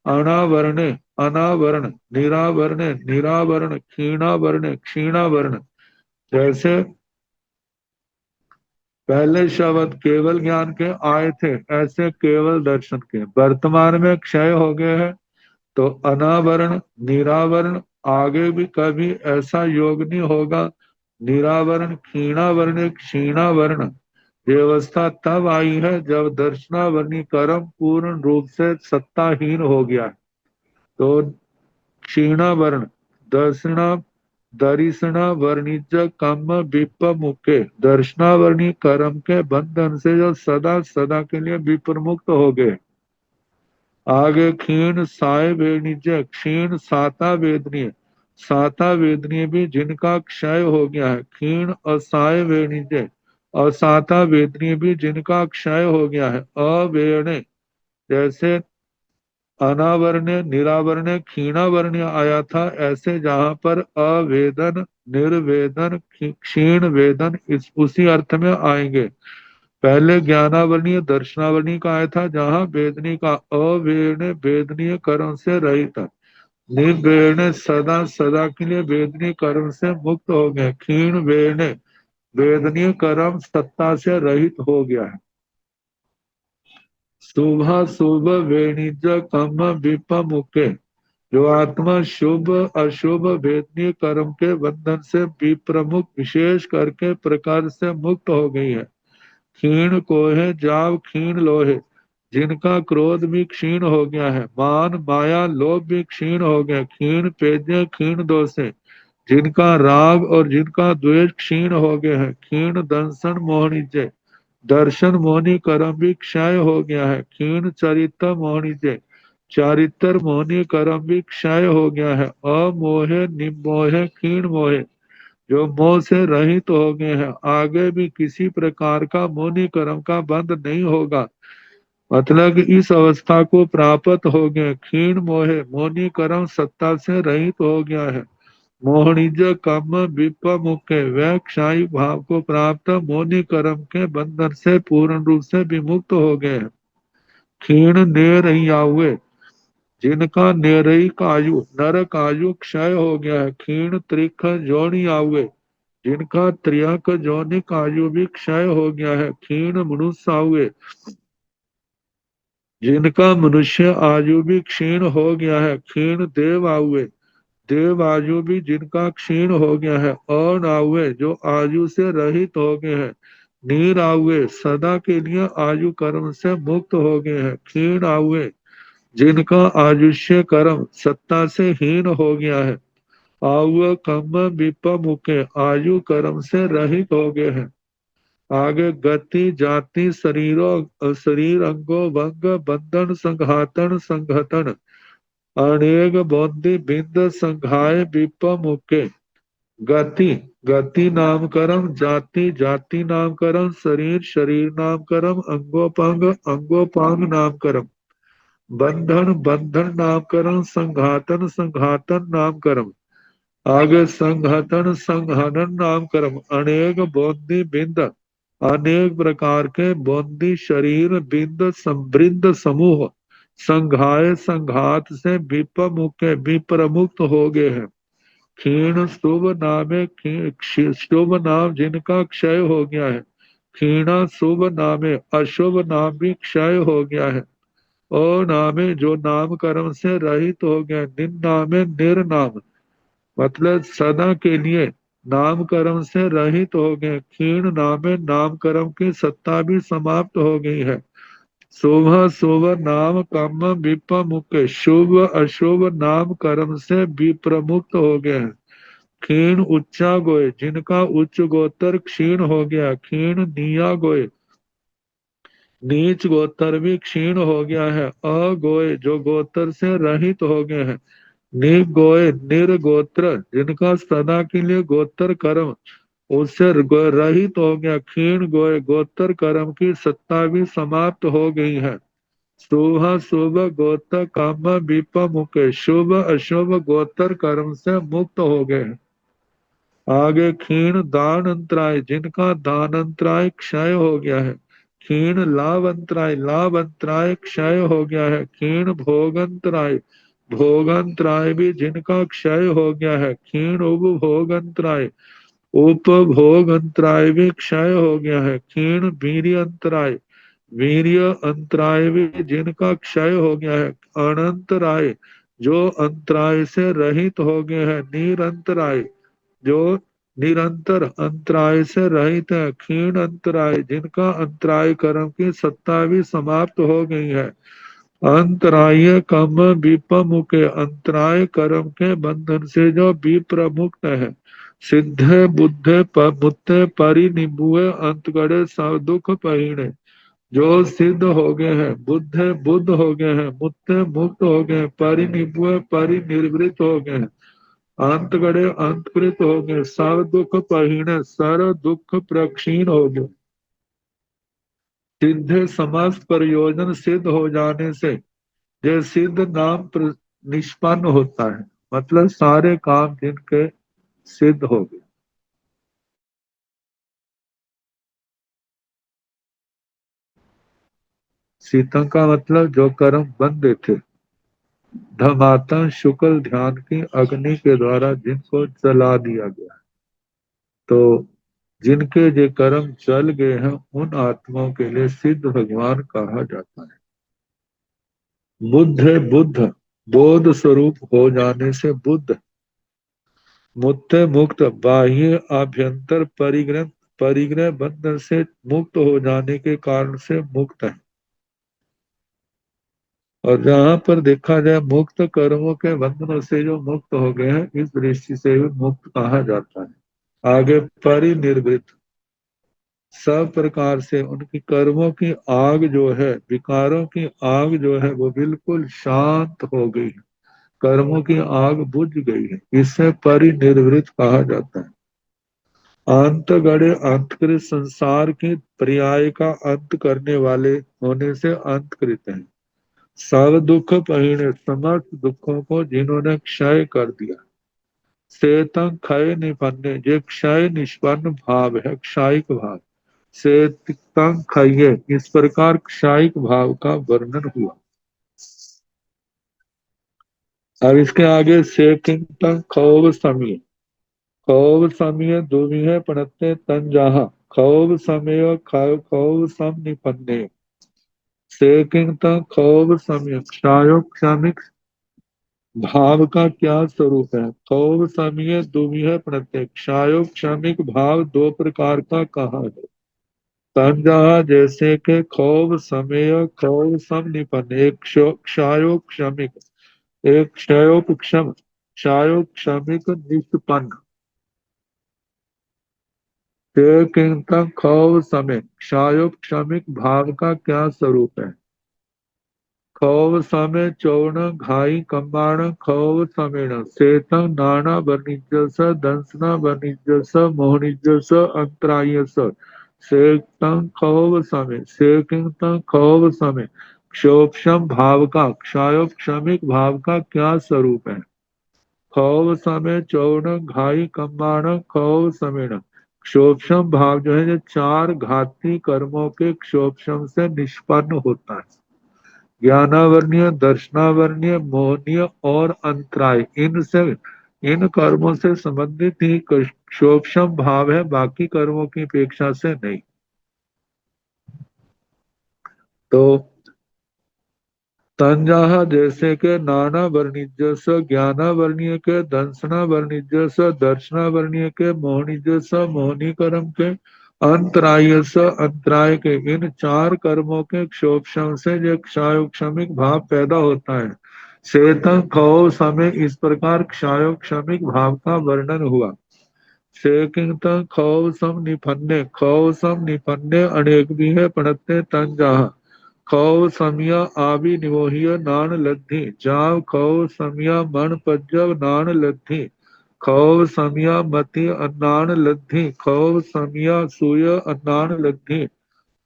अनावरणे अनावरण निरावरणे निरावरण क्षीणावरणे क्षीणावरण। जैसे पहले शब्द केवल ज्ञान के आए थे, ऐसे केवल दर्शन के वर्तमान में क्षय हो गए हैं। तो अनावरण निरावरण आगे भी कभी ऐसा योग नहीं होगा। निरावरण क्षीणावरण क्षीणावरण व्यवस्था तब आई है जब दर्शनावरणी कर्म पूर्ण रूप से सत्ताहीन हो गया। तो क्षीणावरण दर्शना दर्शना वर्णिज कम विपमुखे दर्शनावरणी कर्म के बंधन से जो सदा सदा के लिए विप्रमुक्त हो गए। आगे क्षीण साय वेणिज क्षीण साता वेदनीय साता वेदनीय भी जिनका क्षय हो गया है। क्षीण असाय वेणिज असाता वेदनीय भी जिनका क्षय हो गया है। अवेणे जैसे अनावरण्य निरावरण्य क्षीणावरण्य आया था, ऐसे जहां पर अवेदन निर्वेदन क्षीण वेदन इस उसी अर्थ में आएंगे। पहले ज्ञानावरणीय दर्शनावरणीय का आया था, जहां वेदनी का अवेण वेदनीय कर्म से रहित था। निर्वेण सदा सदा के लिए वेदनीय कर्म से मुक्त हो गए। क्षीण वेण वेदनीय कर्म सत्ता से रहित हो गया है। शुभ शुभ वेणिज कम विपमुखे जो आत्मा शुभ अशुभ वेदनीय कर्म के बंधन से विप्रमुख विशेष करके प्रकार से मुक्त हो गई है। क्षीण कोहे जाव क्षीण लोहे जिनका क्रोध भी क्षीण हो गया है। मान माया लोभ भी क्षीण हो गया। क्षीण पेजे क्षीण दोषे जिनका राग और जिनका द्वेष क्षीण हो गए हैं। क्षीण दर्शन मोहनिजय, दर्शन मोहनी कर्म भी क्षय हो गया है। क्षीण चरित्र मोहनिजय, चारित्र मोहनी कर्म भी क्षय हो गया है। अमोहे निमोहे क्षीण मोहे, जो मोह से रहित हो गए हैं, आगे भी किसी प्रकार का मोहनी कर्म का बंध नहीं होगा। मतलब कि इस अवस्था को प्राप्त हो गए। क्षीण मोहे, मोहनी कर्म सत्ता से रहित हो गया है। मोहनिज कम विपमुखे, वह क्षायी भाव को प्राप्त मोहनी कर्म के बंधन से पूर्ण रूप से विमुक्त हो गए हैं। क्षीण नेरहिया हुए, जिनका नेरयिक आयु नरक आयु क्षय हो गया है। क्षीण त्रिख जोनि आवे, जिनका त्रियक जोनिक आयु भी क्षय हो गया है। क्षीण मनुष्य आवे, जिनका मनुष्य आयु भी क्षीण हो गया है। क्षीण देव आवे, देव आयु भी जिनका क्षीण हो गया है। और आवे, जो आयु से रहित हो गए हैं। नीर आवे, सदा के लिए आयु कर्म से मुक्त हो गए हैं। क्षीण आवे, जिनका आयुष्य कर्म सत्ता से हीन हो गया है। आव कम विपमुखे, आयु कर्म से रहित हो गए हैं। आगे गति जाति शरीरों शरीर अंगों भंग बंधन संघातन संघटन अनेक बौद्धि बिंद संघाय विपमुखे। गति, गति नाम कर्म, जाति जाति नाम कर्म, शरीर शरीर नाम कर्म, अंगोपांग अंगोपांग नाम कर्म, बंधन बंधन नाम कर्म, संघातन संघातन नाम कर्म। आगे संघटन संघनन नाम कर्म, अनेक बौद्धि बिंद, अनेक प्रकार के बौद्धि शरीर बिंद संवृंद समूह संघाय संघात से विपमुख विप्रमुक्त हो गए हैं। क्षीण शुभ नामे शुभ नाम जिनका क्षय हो गया है। क्षीणा शुभ नामे, अशुभ नाम भी क्षय हो गया है। और नामे, जो नाम कर्म से रहित हो गया। निन नामे निर्नाम, मतलब सदा के लिए नाम कर्म से रहित हो गए। क्षीण नामे, नाम कर्म की सत्ता भी समाप्त हो गई है। शुभ शुभ नाम कर्म विप्रमुख, शुभ अशुभ नाम कर्म से विप्रमुक्त हो गए हैं। क्षीण उच्चा गोय, जिनका उच्च गोत्र क्षीण हो गया। क्षीण निया गोय, नीच गोत्र भी क्षीण हो गया है। अगोय, जो गोत्र से रहित हो गए हैं। निगोय, निर्गोत्र, जिनका सदा के लिए गोत्र कर्म उससे रहित हो गया। क्षीण गोय, गोत्र कर्म की सत्ता भी समाप्त हो गई है। शुभ शुभ गोत्र काम विपमुख, शुभ अशुभ गोत्र कर्म से मुक्त हो गए हैं। आगे क्षीण दान अंतराय, जिनका दान अंतराय क्षय हो गया है। क्षीण लाभ अंतराय, लाभ अंतराय क्षय हो गया है। क्षीण भोगंतराय, भोगंतराय भी जिनका क्षय हो गया है। क्षीण उपभोगंतराय, उपभोग अंतराय भी क्षय हो गया है। क्षीण वीर्य अंतराय, वीर्य अंतराय भी जिनका क्षय हो गया है। अनंतराय, जो अंतराय से रहित हो गए हैं। निरंतराय, जो निरंतर अंतराय से रहित है। क्षीण अंतराय, जिनका अंतराय कर्म की सत्ता भी समाप्त हो गई है। अंतराय कम विप्रमुख, अंतराय कर्म के बंधन से जो विप्रमुक्त है। सिद्धे बुद्धे मुत्ते परिनिबुए अंतगड़े सब दुख पहिणे, जो सिद्ध हो गए हैं। बुद्धे बुद्ध हो गए हैं। मुत्ते मुक्त हो गए हैं। परिनिबुए परिनिर्वृत हो गए हैं। अंत गड़े अंतकृत हो गए। सब दुख पहिणे, सर दुख प्रक्षीण हो गए। सिद्धे समस्त प्रयोजन सिद्ध हो जाने से, जो सिद्ध नाम निष्पन्न होता है, मतलब सारे काम जिनके सिद्ध हो गए। शीतम का मतलब जो कर्म बंद थे। धमाता शुक्ल ध्यान की अग्नि के द्वारा जिनको जला दिया गया। तो जिनके जो कर्म चल गए हैं, उन आत्माओं के लिए सिद्ध भगवान कहा जाता है। बुद्ध है बुद्ध, बोध स्वरूप हो जाने से बुद्ध। मुक्त मुक्त, बाह्य आभ्यंतर परिग्रह परिग्रह बंधन से मुक्त हो जाने के कारण से मुक्त है। और जहां पर देखा जाए मुक्त कर्मों के बंधनों से जो मुक्त हो गए हैं, इस दृष्टि से भी मुक्त कहा जाता है। आगे परिनिर्वृत्त, सब प्रकार से उनकी कर्मों की आग जो है, विकारों की आग जो है, वो बिल्कुल शांत हो गई है, कर्मों की आग बुझ गई है, इससे परिनिर्वृत्त कहा जाता है। अंत गढ़े अंतकृत, संसार की पर्याय का अंत करने वाले होने से अंतकृत है। सब दुख पहिणे, समस्त दुखों को जिन्होंने क्षय कर दिया। सेतंग क्षय निपन्ने, जे क्षय निष्पन्न भाव है, क्षायिक भाव। सेतंग क्षय, इस प्रकार क्षायिक भाव का वर्णन हुआ। अब इसके आगे से किंतंग क्षोभ समय, क्षोभ समय दुविहे प्रणते तन जहा, क्षोभ समय क्षोभ सम निपन्ने। से किंतंग क्षोभ समय, क्षायो क्षमिक भाव का क्या स्वरूप है। क्षोभ समय दुविह प्रत्यय, क्षायो क्षमिक भाव दो प्रकार का कहा है। तंजहा, जैसे के क्षोभ समय क्षोभ सम निपन्न, एक क्षायो क्षमिक, एक क्षयोपक्षम, क्षायो क्षमिक निष्पन्न। ते किंतंग क्षोभ समय, क्षायो क्षमिक भाव का क्या स्वरूप है। क्षोभ समय चौर्ण घाई कम्बाण, क्षोभ समेण सेतं नाना वर्णिजस, दंसना वर्णिजस, मोहनिजस अंतरायस। सेतं क्षोभ समय, सेकिंतं क्षोभ समय, क्षोभक्षम भाव का, क्षायोपक्षमिक भाव का क्या स्वरूप है। क्षोभ समय चौर्ण घाई कम्बाण, क्षोभ समेण, क्षोभक्षम भाव जो है, जो चार घाती कर्मों के क्षोभक्षम से निष्पन्न होता है। ज्ञानावर्णीय, दर्शनावर्णीय, मोहनीय और अंतराय, इनसे, इन कर्मों से संबंधित ही क्षोभक्षम भाव है, बाकी कर्मों की अपेक्षा से नहीं। तो तंजाहा, जैसे के नाना वर्णिजस, ज्ञाना वर्णीय के, दंसना वर्णिजस, दर्शना वर्णीय के, मोहनिजस मोहनी कर्म के, अंतरायस अंतराय के, इन चार कर्मों के क्षोभक्षम से जो क्षायोक्षमिक भाव पैदा होता है। सेतं क्षोभ समय, इस प्रकार क्षायोक्षमिक भाव का वर्णन हुआ। सेकिंतं क्षोभ सम निपन्ने, क्षोभ सम निपन्ने अनेक भी है पढ़ते तंजाहा। खौ समिया आबि निवोहिय नान लद्धि, जाव खौ समिया मन पज्जव नान लद्धि। खौ समिया मति अन्नान लद्धि, खौ समिया सूय अन्नान लद्धि।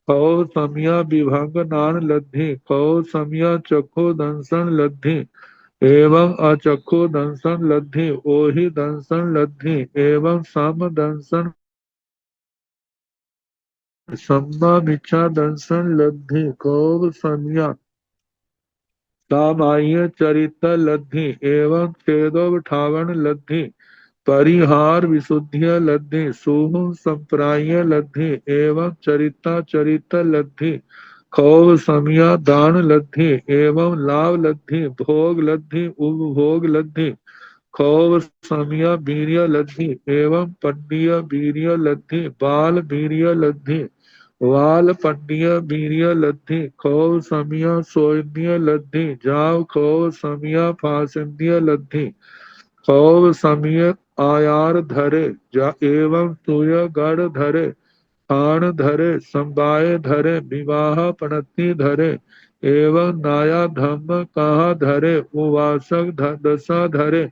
खौ समिया विभंग नान लद्धि, खौ समिया चक्षु दंसन लद्धि। एवं अचक्षु दंसन लद्धि, ओहि दंसन लद्धि। एवं सम दंसन सम्मा मिच्छा दंसन लद्धि, खौ समिया सामाह्य चरित लद्धि। एवं छेदोठावन लद्धि, परिहार विशुद्धिय लद्धि। सुहुम संप्राय लद्धि, एवं चरिता चरित लद्धि। खौव समिया दान लद्धि, एवं लाभ लद्धि, भोग लद्धि, उपभोग लद्धि। खौव समिया वीर्य लद्धि, एवं पंडीय वीर्य लद्धि, बाल वीर्य लद्धि। वाल पंडीय वीर्य लद्धि, खौ समिया सोन्य लद्धि। जाव खौ समिया फासन्य लद्धि। खौ समिय आयार धरे, जा एवं तुय गढ़ धरे। खान धरे, संबाय धरे, विवाह पणति धरे। एवं नाया धम्म कहा धरे, उवासक दशा धरे।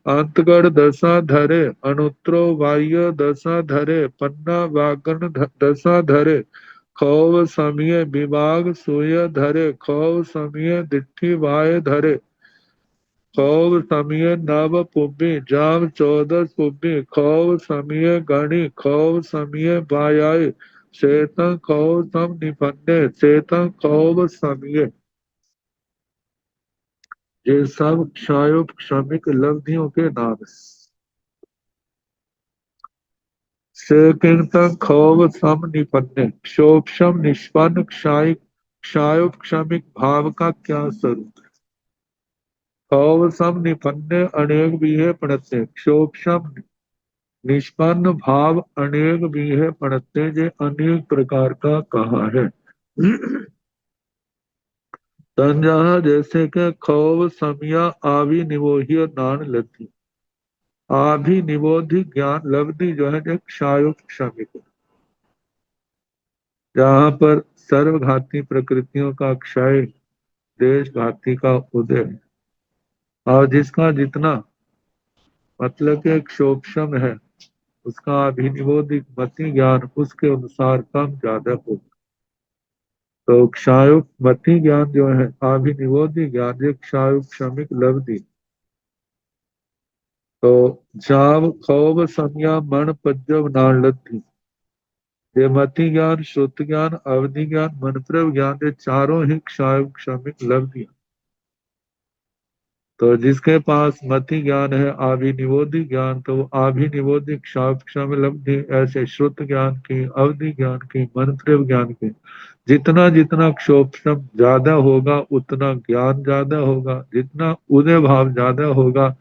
अंतगढ़ दशा धरे, अनुत्रो बाह्य दशा धरे। पन्ना वागन दशा धरे। खौव समिय विभाग सूय धरे, खौव समिय दिट्ठी वाय धरे। खौव समिय नव पुब्बी, जाम 14 पुब्बी। खौव समिय गणी, खौव समिय बायाय। सेतं खौव सम निपन्ने, सेतं खौव समिय। ये सब क्षायोपक्षमिक लब्धियों के नाम है। सेकिंतं खौव सम निपन्ने, क्षोभक्षम निष्पन्न क्षाय, क्षायोपक्षमिक भाव का क्या स्वरूप है। खौव सम निपन्ने अनेक भी है पढ़ते, क्षोभक्षम निष्पन्न भाव अनेक भी है पढ़ते, जे अनेक प्रकार का कहा है। तंजहा जैसे के खौव समिया आवी निवोह्य नान लब्धि। आभि निबोधि ज्ञान लब्धि जो है एक क्षायुक क्षमिक, जहाँ पर सर्वघाती प्रकृतियों का क्षय, देशघाती का उदय है। और जिसका जितना मतलब कि एक शोक्षम है, उसका अभिनिबोधिक मति ज्ञान उसके अनुसार कम ज्यादा होगा। तो क्षायुक मति ज्ञान जो है, अभिनिबोधिक ज्ञान एक क्षायुक क्षमिक लब्धि। तो जाव खौब संज्ञा मन पज्जव नान लब्धि। ये मति ज्ञान, श्रुत ज्ञान, अवधि ज्ञान, मनप्रव ज्ञान, ये चारों ही क्षायुक क्षमिक लब्धि। तो जिसके पास मति ज्ञान है, आभिनिबोधि ज्ञान, तो वो आभिनिबोधि क्षम लब्धि, ऐसे श्रुत ज्ञान की, अवधि ज्ञान की, मंत्र ज्ञान की, जितना जितना क्षोभम ज्यादा होगा उतना ज्ञान ज्यादा होगा, जितना उदय भाव ज्यादा होगा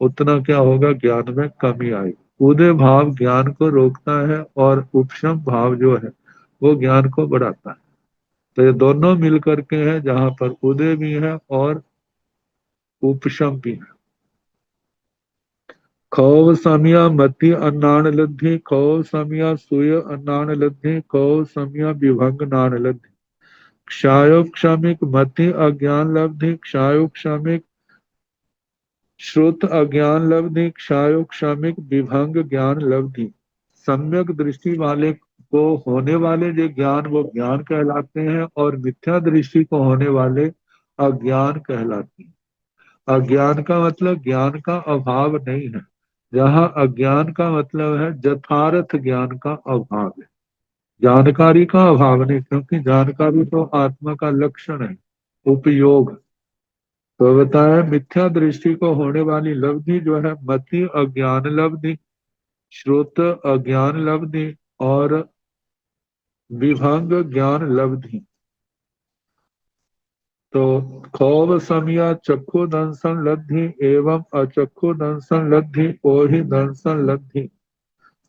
उतना क्या होगा, ज्ञान में कमी आएगी। उदय भाव ज्ञान को रोकता है और उपशम भाव जो है वो ज्ञान को बढ़ाता है। तो ये दोनों मिल करके है, जहां पर उदय भी है और उपशम भी है। खौव समिया मति अन्नान लब्धि, खौव समिया सुय अन्नान लब्धि, खौव समिया विभंग नान लब्धि। क्षायोग क्षमिक मति अज्ञान लब्धि, क्षायोग क्षमिक श्रुत अज्ञान लब्धि, क्षायोग क्षमिक विभंग ज्ञान लब्धि। सम्यक दृष्टि वाले को होने वाले जो ज्ञान वो ज्ञान कहलाते हैं, और मिथ्या दृष्टि को होने वाले अज्ञान कहलाते हैं। अज्ञान का मतलब ज्ञान का अभाव नहीं है, जहाँ अज्ञान का मतलब है यथार्थ ज्ञान का अभाव है, जानकारी का अभाव नहीं, क्योंकि जानकारी तो आत्मा का लक्षण है, उपयोग। तो बताया मिथ्या दृष्टि को होने वाली लब्धि जो है मति अज्ञान लब्धि, श्रुत अज्ञान लब्धि और विभंग ज्ञान लब्धि। तो खौव समिया चक्षु दंसन लब्धि एवं अचक्षु दंसन लब्धि ओहि दंसन लब्धि।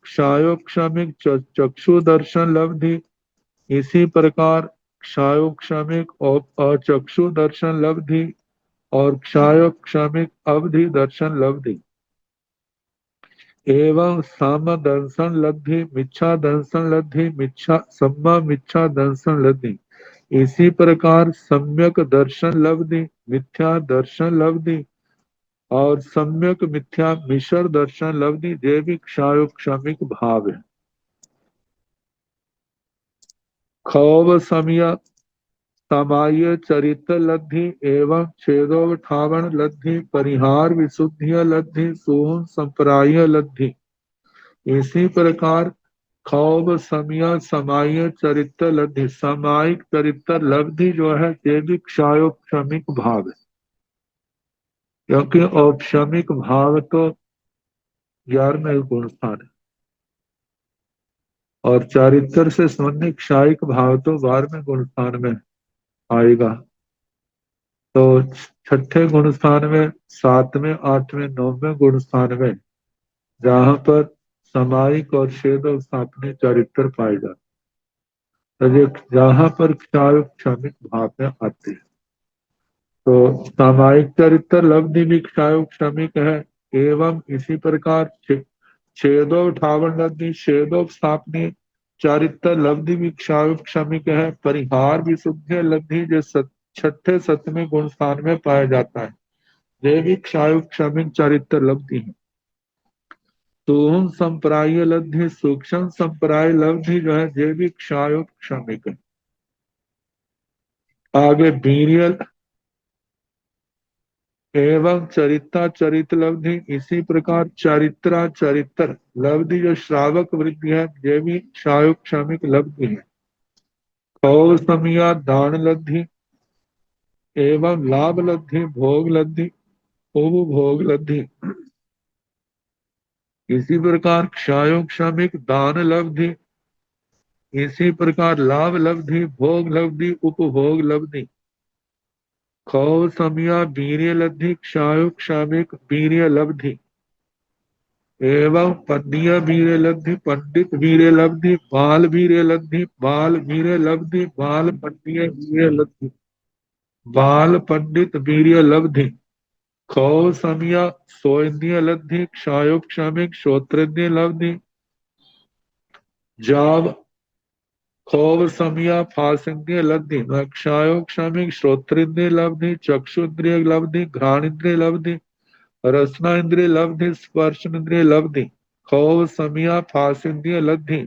क्षायोक्षमिक चक्षु दर्शन लब्धि, इसी प्रकार क्षायोक्षमिक और अचक्षु दर्शन लब्धि और क्षायोक्षमिक अवधि दर्शन लब्धि। एवं साम दर्शन लब्धि, मिच्छा दर्शन लब्धि, मिच्छा सम्मा मिच्छा दर्शन लब्धि। इसी प्रकार सम्यक दर्शन लब्धि, मिथ्या दर्शन लब्धि और सम्यक मिथ्या मिश्र दर्शन लब्धि, जैविक क्षायुक क्षमिक भाव है। खौव समिया सामाय चरित्र लब्धि एवं छेदोठावन लब्धि, परिहार विशुद्धिय लब्धि, सोहन संप्राय लब्धि। इसी प्रकार खौव समिया समाय चरित्र लब्धि, सामायिक चरित्र लब्धि जो है जैविक क्षायुक क्षमिक भाव है, क्योंकि औपशमिक भाव तो 11वें गुण स्थान है और चारित्र से संबंधित क्षायिक भाव तो 12वें गुण स्थान में आएगा। तो छठे गुण स्थान में, 7वें, 8वें, 9वें गुण स्थान में जहां पर सामायिक और छेद और स्थापने चरित्र पाए जाते, तो ये जहां पर क्षायुक क्षमिक भाव में आते हैं। तो सामायिक चरित्र लब्धि भी क्षायुक क्षमिक है। एवं इसी प्रकार छेदो उठावन लब्धि, छेदो स्थापनी चारित्र लब्धि भी क्षायुक क्षमिक है। परिहार भी शुद्ध लब्धि जो छठे सतवें गुण स्थान में पाया जाता है, ये भी क्षायुक क्षमिक चारित्र लब्धि है। सोहम संप्राय लब्धि, सूक्ष्म संप्राय लब्धि जो है ये भी क्षायुक क्षमिक है। आगे वीर्य एवं चरिता चरित लब्धि, इसी प्रकार चरित्रा चरित्र लब्धि जो श्रावक वृद्धि है ये भी क्षायुक क्षमिक लब्धि है। खौव समिया दान लब्धि एवं लाभ लब्धि, भोग लब्धि, उपभोग लब्धि। इसी प्रकार क्षायुक क्षमिक दान लब्धि, इसी प्रकार लाभ लब्धि, भोग लब्धि, उपभोग लब्धि। खौव समिया वीर्य लब्धि, क्षायुक क्षमिक वीर्य लब्धि एवं पद्य वीर्य लब्धि, पंडित वीर्य लब्धि, बाल वीर्य लब्धि, बाल वीर्य लब्धि, बाल पद्य वीर्य लब्धि। बाल पंडित वीर्य लब्धि, खौ समिया सोन्द्रिय लब्धि, क्षायोपशामिक श्रोत्रेन्द्रिय लब्धि, जाव खौव समिया फासेन्द्रिय लब्धि, क्षायोपशामिक श्रोत्रेन्द्रिय लब्धि, चक्षुन्द्रिय लब्धि, घ्राणेन्द्रिय लब्धि, रसना इंद्रिय लब्धि, स्पर्श इंद्रिय लब्धि, खौव समिया फासेन्द्रिय लब्धि,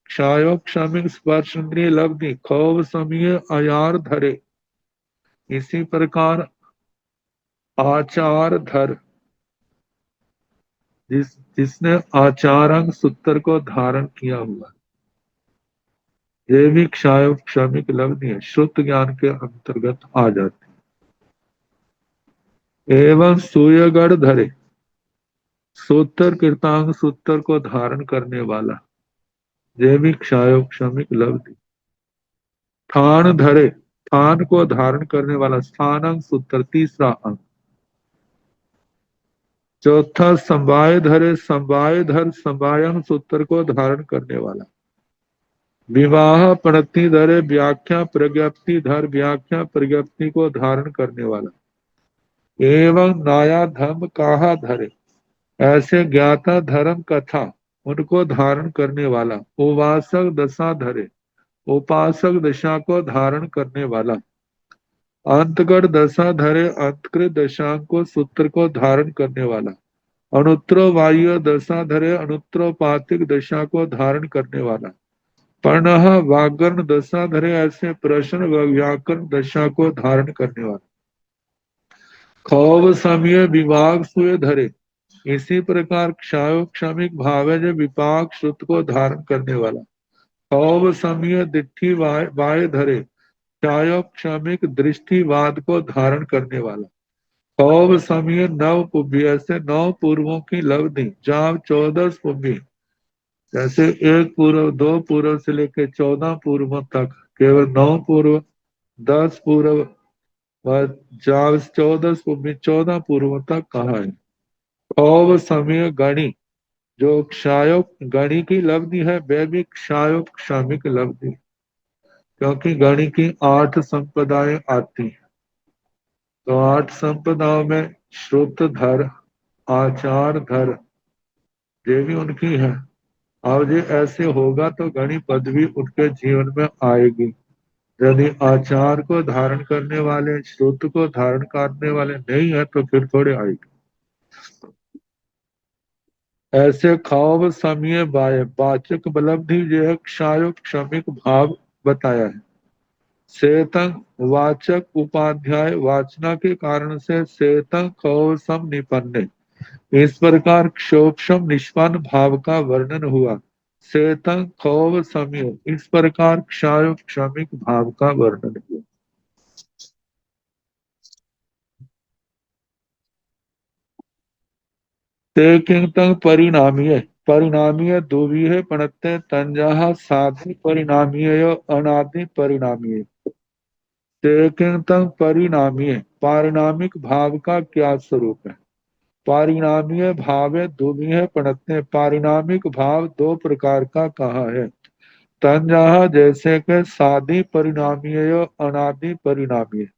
क्षायोपशामिक स्पर्श इंद्रिय लब्धि, खौव समिय अयार धरे। इसी प्रकार आचार धर, जिसने आचारंग सूत्र को धारण किया हुआ, ये भी क्षायोपशामिक लब्धि है, शुद्ध ज्ञान के अंतर्गत आ जाती है। एवं सूयगढ़ धरे, सूत्र कृतांग सूत्र को धारण करने वाला, ये भी क्षायोपशामिक लब्धि। स्थान धरे, स्थान को धारण करने वाला, स्थानांग सूत्र तीसरा अंग। चौथा समवाय धरे, समवाय धर समवायंग सूत्र को धारण करने वाला। विवाह प्रणति धरे, व्याख्या प्रज्ञप्ति धर, व्याख्या प्रज्ञप्ति को धारण करने वाला। एवं नाया धर्म कहा धरे, ऐसे ज्ञाता धर्म कथा उनको धारण करने वाला। उपासक दशा धरे, उपासक दशा को धारण करने वाला। अंतगढ़ दशा धरे, अंतकृत दशांग को सूत्र को धारण करने वाला। अनुत्तरो वायु दशा धरे, अनुत्तरोपातिक दशा को धारण करने वाला। पर्णः व्याकरण दशा धरे, ऐसे प्रश्न व व्याकरण दशा को धारण करने वाला। खौव समय विभाग सुय धरे, इसी प्रकार क्षायोपशामिक भाव है जो विपाक श्रुत को धारण करने वाला। खौव समय दिट्ठी वाय धरे, क्षायोपशामिक दृष्टिवाद को धारण करने वाला। खौव समय नव पुब्बी, ऐसे 9 पूर्वों की लब्धि, जहां 14 पुब्बी, जैसे 1 पूर्व 2 पूर्व से लेकर 14 पूर्वों तक केवल 9 पूर्व 10 पूर्व व 14 पुब्बी 14 पूर्वों तक कहा है। खौव समय गणी, जो क्षायोग गणी की लब्धि है, वह भी क्षायोपशामिक लब्धि, क्योंकि गणी की 8 संपदाएं आती हैं। तो 8 संपदाओं में श्रुत धर, आचार धर, ये भी उनकी है। अब ये ऐसे होगा तो गणी पदवी उनके जीवन में आएगी। यदि आचार को धारण करने वाले, श्रुत को धारण करने वाले नहीं है तो फिर थोड़े आएगी। ऐसे खौव समय बाय, वाचक उपलब्धि यह क्षायोपशामिक भाव बताया है। सेतंग वाचक उपाध्याय, वाचना के कारण से सेतंग खौव सम निपन्ने, इस प्रकार क्षोभम निष्पन्न भाव का वर्णन हुआ। सेतंग खौव समय, इस प्रकार क्षायोपशामिक भाव का वर्णन हुआ। ते किंतंग परिणामीय, परिणामीय दुवीह पणत्ते तंजाह साधि परिणामीय अनादि परिणामीय। ते किंतंग परिणामीय, पारिणामिक भाव का क्या स्वरूप है। पारिणामीय भाव है दुवीह पणत्ते, पारिणामिक भाव 2 प्रकार का कहा है। तंजाह, जैसे कि साधि परिणामीय अनादि परिणामीय।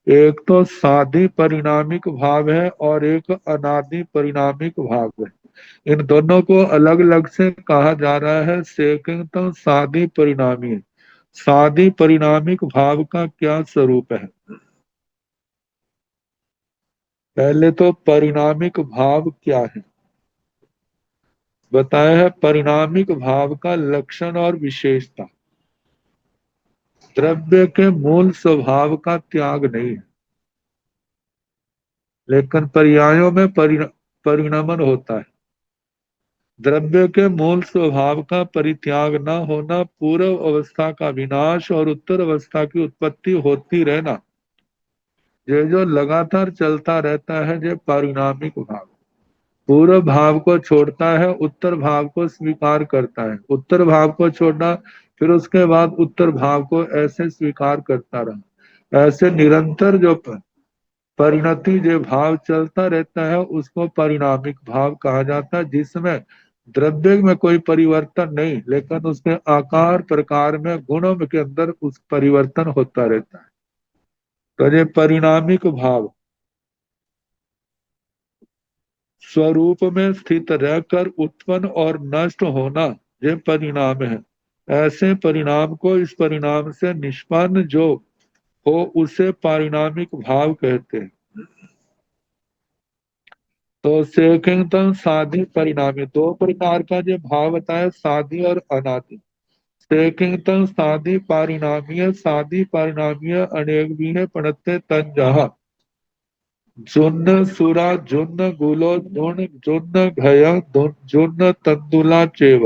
एक तो साधि परिणामिक भाव है और एक अनादि परिणामिक भाव है। इन दोनों को अलग अलग से कहा जा रहा है। सेकंड तो साधि परिणामी है। साधि परिणामिक भाव का क्या स्वरूप है। पहले तो परिणामिक भाव क्या है बताया है। परिणामिक भाव का लक्षण और विशेषता, द्रव्य के मूल स्वभाव का त्याग नहीं है, लेकिन पर्यायों में परिणमन होता है। द्रव्य के मूल स्वभाव का परित्याग न होना, पूर्व अवस्था का विनाश और उत्तर अवस्था की उत्पत्ति होती रहना, ये जो लगातार चलता रहता है, ये परिणामिक भाव। पूर्व भाव को छोड़ता है, उत्तर भाव को स्वीकार करता है, उत्तर भाव को छोड़ना, फिर उसके बाद उत्तर भाव को ऐसे स्वीकार करता रहा। ऐसे निरंतर जो परिणति जो भाव चलता रहता है, उसको परिणामिक भाव कहा जाता है, जिसमें द्रव्य में कोई परिवर्तन नहीं, लेकिन उसके आकार प्रकार में गुणों के अंदर उस परिवर्तन होता रहता है। तो ये परिणामिक भाव स्वरूप में स्थित रहकर उत्पन्न और नष्ट होना, ये परिणाम है। ऐसे परिणाम को इस परिणाम से निष्पन्न जो हो उसे पारिणामिक भाव कहते हैं। तो सेकिंगतम साधी परिणामी, दो प्रकार का जो भाव बताया, साधी और अनादि। सेकिंगतम साधी पारिणामीय, साधी पारिणामीय अनेक भी है पढ़ते तन जहा जुन्न सुरा जुन्न गुलो जुन जुन्न घय जुन्न तंदुला चेव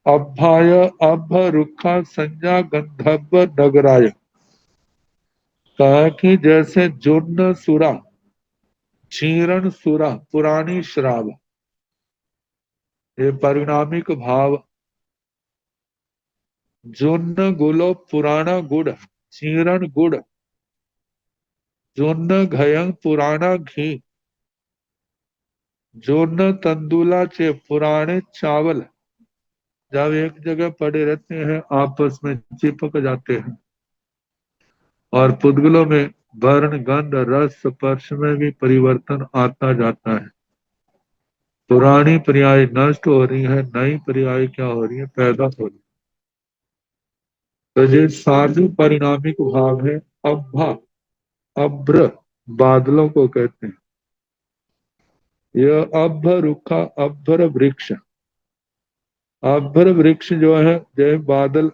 अभ्याय अभ रुखा संज्ञा गंधर्व नगराय। कहा कि जैसे जुन्न सुरा, क्षीरण सुरा पुरानी शराब, ये परिणामिक भाव। जुन्न गुलो पुराना गुड़, क्षीरण गुड़। जुन्न घयंग पुराना घी। जुन्न तंदुला चे पुराने चावल। जब एक जगह पड़े रहते हैं आपस में चिपक जाते हैं, और पुद्गलों में वर्ण गंध रस स्पर्श में भी परिवर्तन आता जाता है। पुरानी पर्याय नष्ट हो रही है, नई पर्याय क्या हो रही है, पैदा हो रही है। तो ये साधु परिणामिक भाव है। अभा, अभ्र बादलों को कहते हैं। यह अभ्र रुखा, अभ्र वृक्ष। अभ्र वृक्ष जो है, जय बादल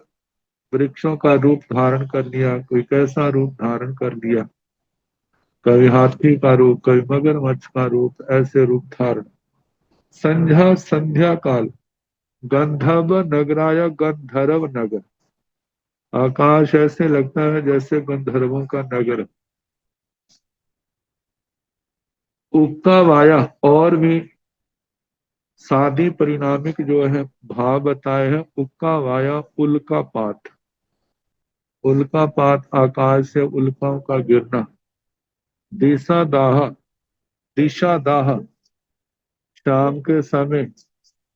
वृक्षों का रूप धारण कर लिया, कोई कैसा रूप धारण कर लिया, कभी हाथी का रूप, कभी मगरमच्छ का रूप, ऐसे रूप धारण। संध्या, संध्या काल। गंधर्व नगराय, गंधर्व नगर। आकाश ऐसे लगता है जैसे गंधर्वों का नगर। उक्का वाया, और भी साधी परिणामिक जो है भाव बताए हैं। उक्का वाया, उल्का पात। उल्का पात, आकाश से उल्काओं का गिरना। दिशा दाह, दिशा दाह, शाम के समय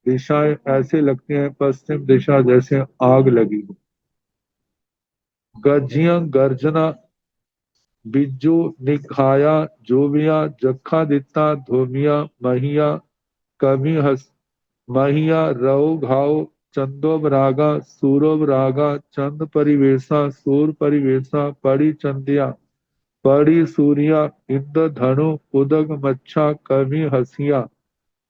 दिशाएं ऐसी लगती हैं पश्चिम दिशा जैसे आग लगी हो। गज्जियां, गर्जना। बिज्जू, निखाया, जोबिया, जखा दिता, धोमिया, महिया, कभी हस महिया, रऊ घाव, चंदोब रागा, सूरोब रागा, चंद परिवेशा, सूर परिवेशा, पड़ी चंदिया, पड़ी सूर्या, इंद्र धनु, उदग मच्छा, कभी हसिया,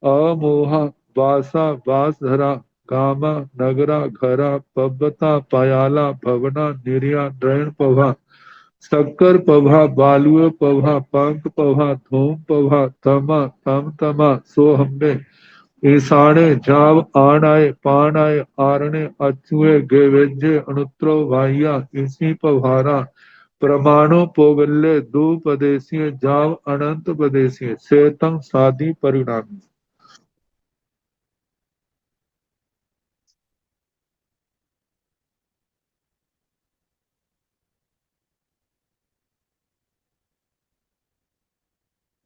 अमोहा, वासा, वासधरा, कामा, नगरा, घरा, पब्बता, पयाला, भवना, निर्या, नयन पभा, शक्कर पभा, बालुए पभा, पंख पभा, धूम पभा, तमा, तम तमा, सोहम्बे, ईसाणे, जाव, आणाय, पाणाय, आरणे, अचुए, गेवेजे, अनुत्रो, वाहिया, इसी पभारा, प्रमाणो पोगल्ले, दूपदेशीय, जाव, अनंत पदेशीय, सेतंग साधी परिणामी।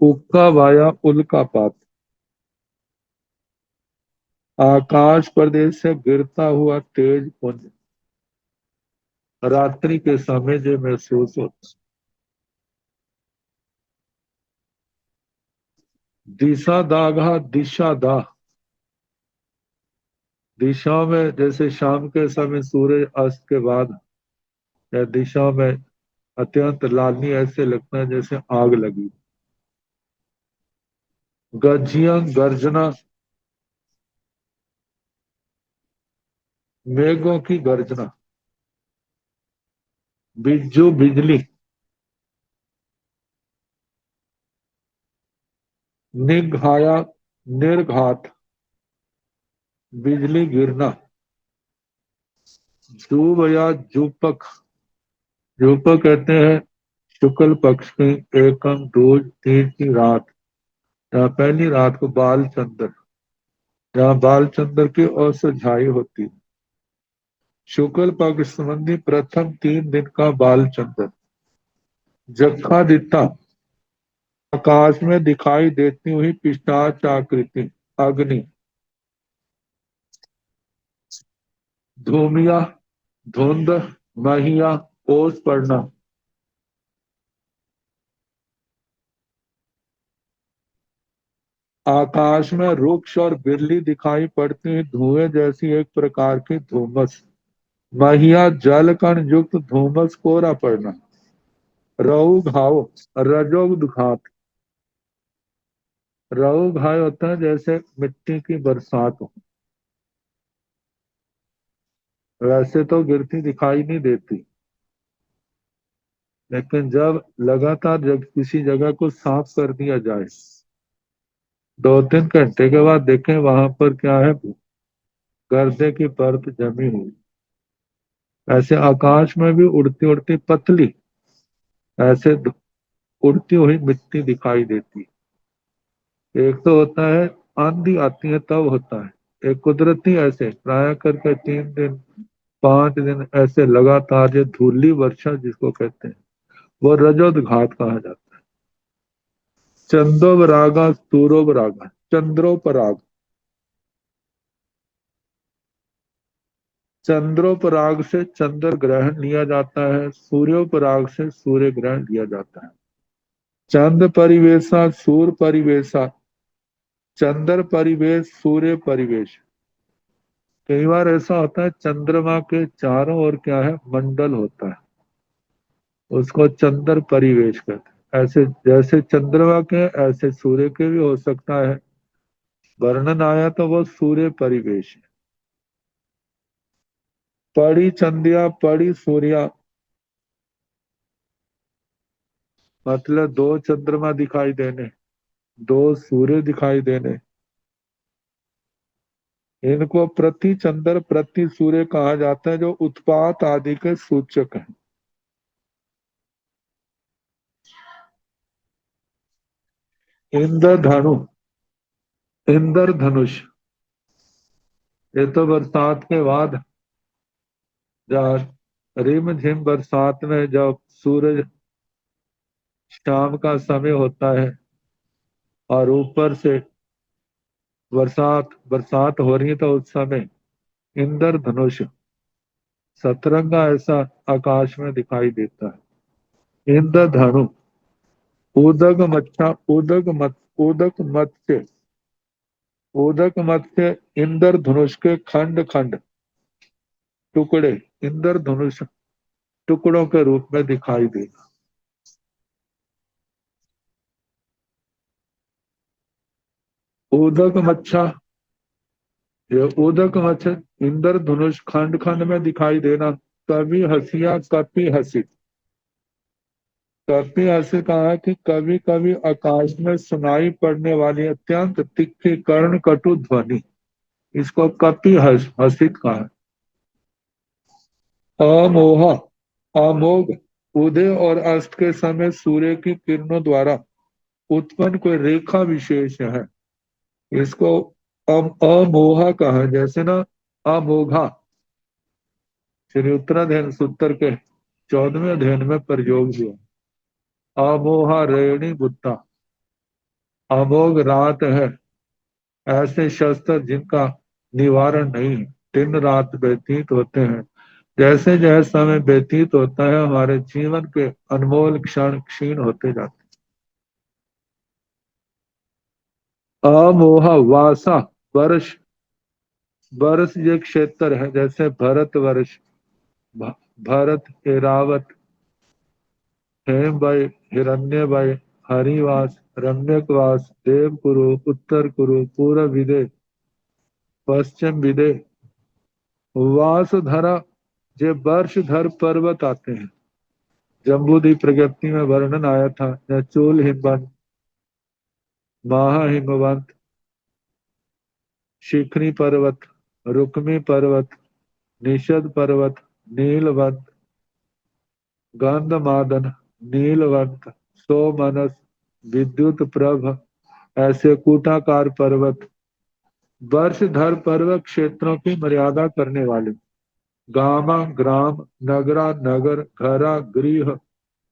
उक्का वाया, उल्का पात। आकाश प्रदेश से गिरता हुआ तेज पुंज, रात्रि के समय जो महसूस होता। दिशा दागा, दिशा दाह। दिशा में जैसे शाम के समय सूर्य अस्त के बाद या दिशा में अत्यंत लालनी, ऐसे लगता है जैसे आग लगी। गज्जियां, गर्जना। मेघों की गर्जना। बिज्जू, बिजली। निघाया, निर्घात, बिजली गिरना। जुब या जुपक। जुपक कहते हैं शुक्ल पक्ष की एकम दूज तीज की रात, या पहली रात को बाल चंद्र, जहाँ बाल चंद्र की असुझाई होती है। शुक्ल पक्ष संबंधी प्रथम 3 दिन का बाल चंद्र। जखा दिता, आकाश में दिखाई देती हुई पिशाच आकृति, अग्नि। धूमिया, धुंध, महिया, ओस पड़ना। आकाश में वृक्ष और बिरली दिखाई पड़ती हैं, धुएं जैसी एक प्रकार की धूमस। महिया जल कण युक्त धूमस कोरा पड़ना। रऊ घाव, रजोग घात। रऊ घाव होता है जैसे मिट्टी की बरसात हो, वैसे तो गिरती दिखाई नहीं देती, लेकिन जब लगातार जब किसी जगह को साफ कर दिया जाए, 2-3 घंटे के बाद देखें वहां पर क्या है, गर्दे की परत जमी हुई। ऐसे आकाश में भी उड़ती उड़ती पतली, ऐसे उड़ती हुई मिट्टी दिखाई देती। एक तो होता है आंधी आती है तब होता है, एक कुदरती ऐसे प्राय करके 3 दिन 5 दिन ऐसे लगातार ये धूली वर्षा जिसको कहते हैं, वो रजोदघात कहा जाता है। चंदोपरागा स्तूरोपरागा, चंद्रोपराग। चंद्रोपराग से चंद्र ग्रहण लिया जाता है, सूर्योपराग से सूर्य ग्रहण लिया जाता है। चंद्र परिवेशा सूर्य परिवेशा, चंद्र परिवेश सूर्य परिवेश। कई बार ऐसा होता है चंद्रमा के चारों ओर क्या है, मंडल होता है, उसको चंद्र परिवेश कहते हैं। ऐसे जैसे चंद्रमा के ऐसे सूर्य के भी हो सकता है, वर्णन आया तो वो सूर्य परिवेश है। पड़ी चंदिया पड़ी सूर्या, मतलब 2 चंद्रमा दिखाई देने, 2 सूर्य दिखाई देने। इनको प्रति चंद्र प्रति सूर्य कहा जाता है, जो उत्पात आदि के सूचक है। इंद्रधनु, इंद्रधनुष, ये तो बरसात के बाद जब रिम झिम बरसात में जब सूरज शाम का समय होता है और ऊपर से बरसात बरसात हो रही है, तो उस समय इंद्रधनुष सतरंगा ऐसा आकाश में दिखाई देता है। इंद्रधनु, उदक मच्छा, उदक मत्स्य, उदक मत्स्य इंद्रधनुष के खंड खंड टुकड़े, इंद्रधनुष टुकड़ों के रूप में दिखाई देगा। उदक मच्छा, ये उदक मच्छर इंद्रधनुष खंड खंड में दिखाई देना। कभी हंसिया कपी हंसी, कपी हंसी कहा कि कभी कभी आकाश में सुनाई पड़ने वाली अत्यंत तीखी कर्ण कटु ध्वनि, इसको कपी हसित कहा। अमोहा, अमोघ, उदय और अस्त के समय सूर्य की किरणों द्वारा उत्पन्न कोई रेखा विशेष है, इसको अमोहा कहा। जैसे ना अमोघा श्री उत्तराध्ययन सूत्र के 14वें अध्ययन में प्रयोग हुआ। अमोहा रेणी बुद्धा, अमोघ रात है, ऐसे शस्त्र जिनका निवारण नहीं, दिन रात व्यतीत होते हैं। जैसे जैसे समय व्यतीत होता है, हमारे जीवन के अनमोल क्षण क्षीण होते जाते हैं। अमोहा वासा, वर्ष, वर्ष ये क्षेत्र है, जैसे भरत वर्ष, भरत, एरावत, हेमभय, हिरण्यभय, हरिवास, रम्यकवास, देवकुरु, उत्तर कुरु, पूर्व विदे, पश्चिम विदे, वासधरा, ये वर्षधर पर्वत आते हैं। जम्बूद्वीप प्रगति में वर्णन आया था, चूल हिमवंत, महा हिमवंत, शिखरी पर्वत, रुक्मी पर्वत, निषद पर्वत, नीलवंत, गंधमादन, नीलवंत, सोमनस, विद्युत प्रभ, ऐसे कूटाकार पर्वत, वर्षधर पर्वत क्षेत्रों की मर्यादा करने वाले। गामा ग्राम, नगरा नगर, घरा गृह,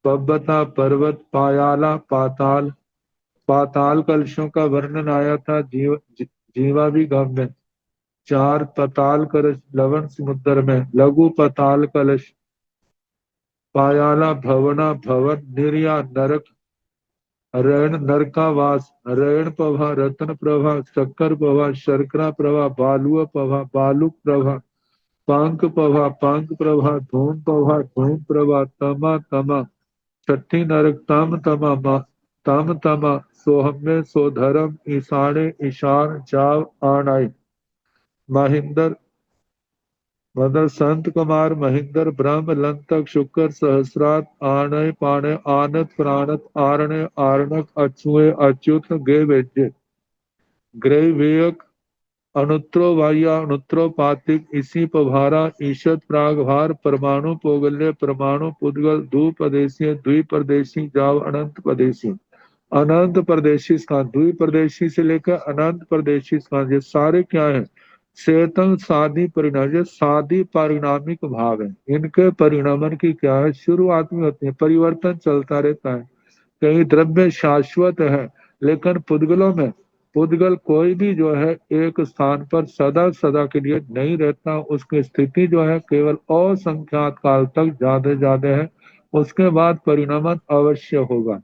पब्बता पर्वत, पायाला पाताल, पाताल कलशों का वर्णन आया था जीवा भी गम में। 4 पाताल कलश लवण समुद्र में, लघु पाताल कलश, पायाला भवना भवन, निर्या नरक, रैण नरकावास, रैण प्रभा, रत्न प्रभा, शक्कर प्रभा, शर्करा प्रभा, बालुआ प्रभा, बालुक प्रभा, पांक प्रभा, पांक प्रभा, धूम प्रभा, धूम प्रभा, तमा तमा, छठी नरक ताम तमा, ताम तमा, सोहम्य सोधरम, ईशाने ईशान, जाव आनाई, महिंदर मदर संत कुमार, महिंदर ब्रह्म, लंतक शुक्र, सहस्रात, आणय पाणय, आनत प्राणत, आरण्य आरणक, अछुए अच्युत, गे वेद्य, ग्रह वेयक, अनुत्रो वाया, अनुत्रो पातिक, इसी पभारा, ईशत प्रागभार, परमाणु पोगल्य, परमाणु पुद्गल, द्विपदेशीय, द्विप्रदेशी, जाव अनंत प्रदेशी, अनंत प्रदेशी स्थान, द्विप्रदेशी से लेकर अनंत प्रदेशी स्थान, ये सारे क्या है? चेतन साधी परिणाम, ये साधी परिणामिक भाव है। इनके परिणामन की क्या है? शुरुआत में होती है, परिवर्तन चलता रहता है। कहीं द्रव्य शाश्वत है, लेकिन पुद्गलों में पुद्गल कोई भी जो है एक स्थान पर सदा सदा के लिए नहीं रहता। उसकी स्थिति जो है केवल असंख्यात काल तक ज्यादा ज्यादा है, उसके बाद परिणामन अवश्य होगा।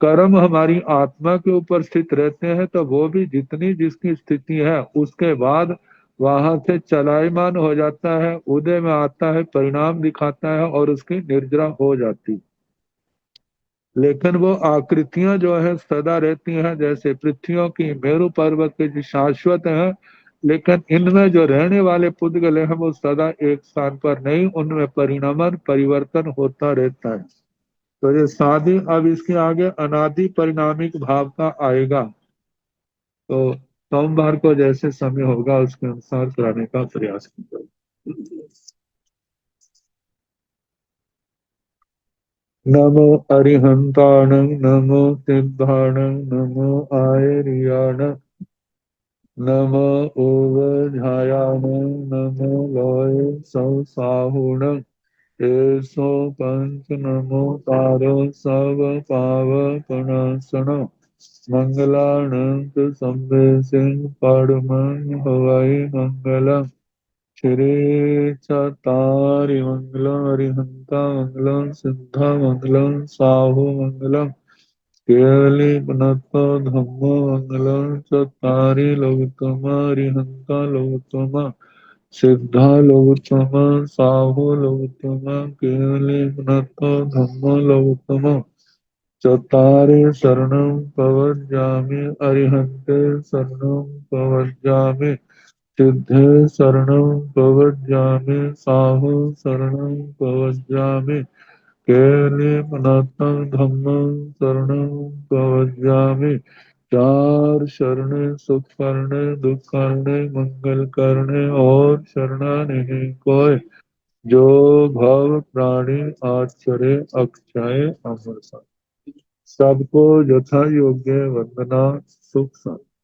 कर्म हमारी आत्मा के ऊपर स्थित रहते हैं, तो वो भी जितनी जिसकी स्थिति है उसके बाद वहां से चलायमान हो जाता है, उदय में आता है, परिणाम दिखाता है और उसकी निर्जरा हो जाती है। लेकिन वो आकृतियां जो है सदा रहती हैं, जैसे पृथ्वियों की, मेरु पर्वत के जो शाश्वत है, लेकिन इनमें जो रहने वाले पुद्गल है वो सदा एक स्थान पर नहीं, उनमें परिणामन परिवर्तन होता रहता है। तो ये शादी अब इसके आगे अनादि परिणामिक भाव का आएगा। तो सोमवार को जैसे समय होगा उसके अनुसार कराने का प्रयास कीजिए। नमो अरिहंताण, नमो सिद्धाण, नमो आयरियाण, नमो ओवझायाण, नमो लोय साहुण, एसो पंच नमो तारो सब पावपनाशन, मंगलानंत संबे सिंह पड़मन हवाई मंगलम, श्री चतारि मंगलम, अरिहंता मंगलम, सिद्धा मंगलम, साहु मंगलम, केवली पनत्तो धम्मो मंगलम, चतारि लोकोत्तमा, अरिहंता लोकोत्तमा, सिद्धा लोकोत्तमा, साहु लोकोत्तमा, केवली पनत्तो धम्मो लोकोत्तमा, चत्तारि शरणं प्रव्रजामि, अरिहन्ते शरणं प्रव्रजामि, सिद्धे शरणं प्रव्रजामि, साहु शरणं प्रव्रजामि, केवली सनातन धम्मं शरणं प्रव्रजामि। चार शरणे, सुख करने, दुख करने, मंगल करने और शरणा नहीं कोई, जो भव प्राणी आचरे अक्षय अमर। सबको यथा योग्य वंदना, सुख शांति।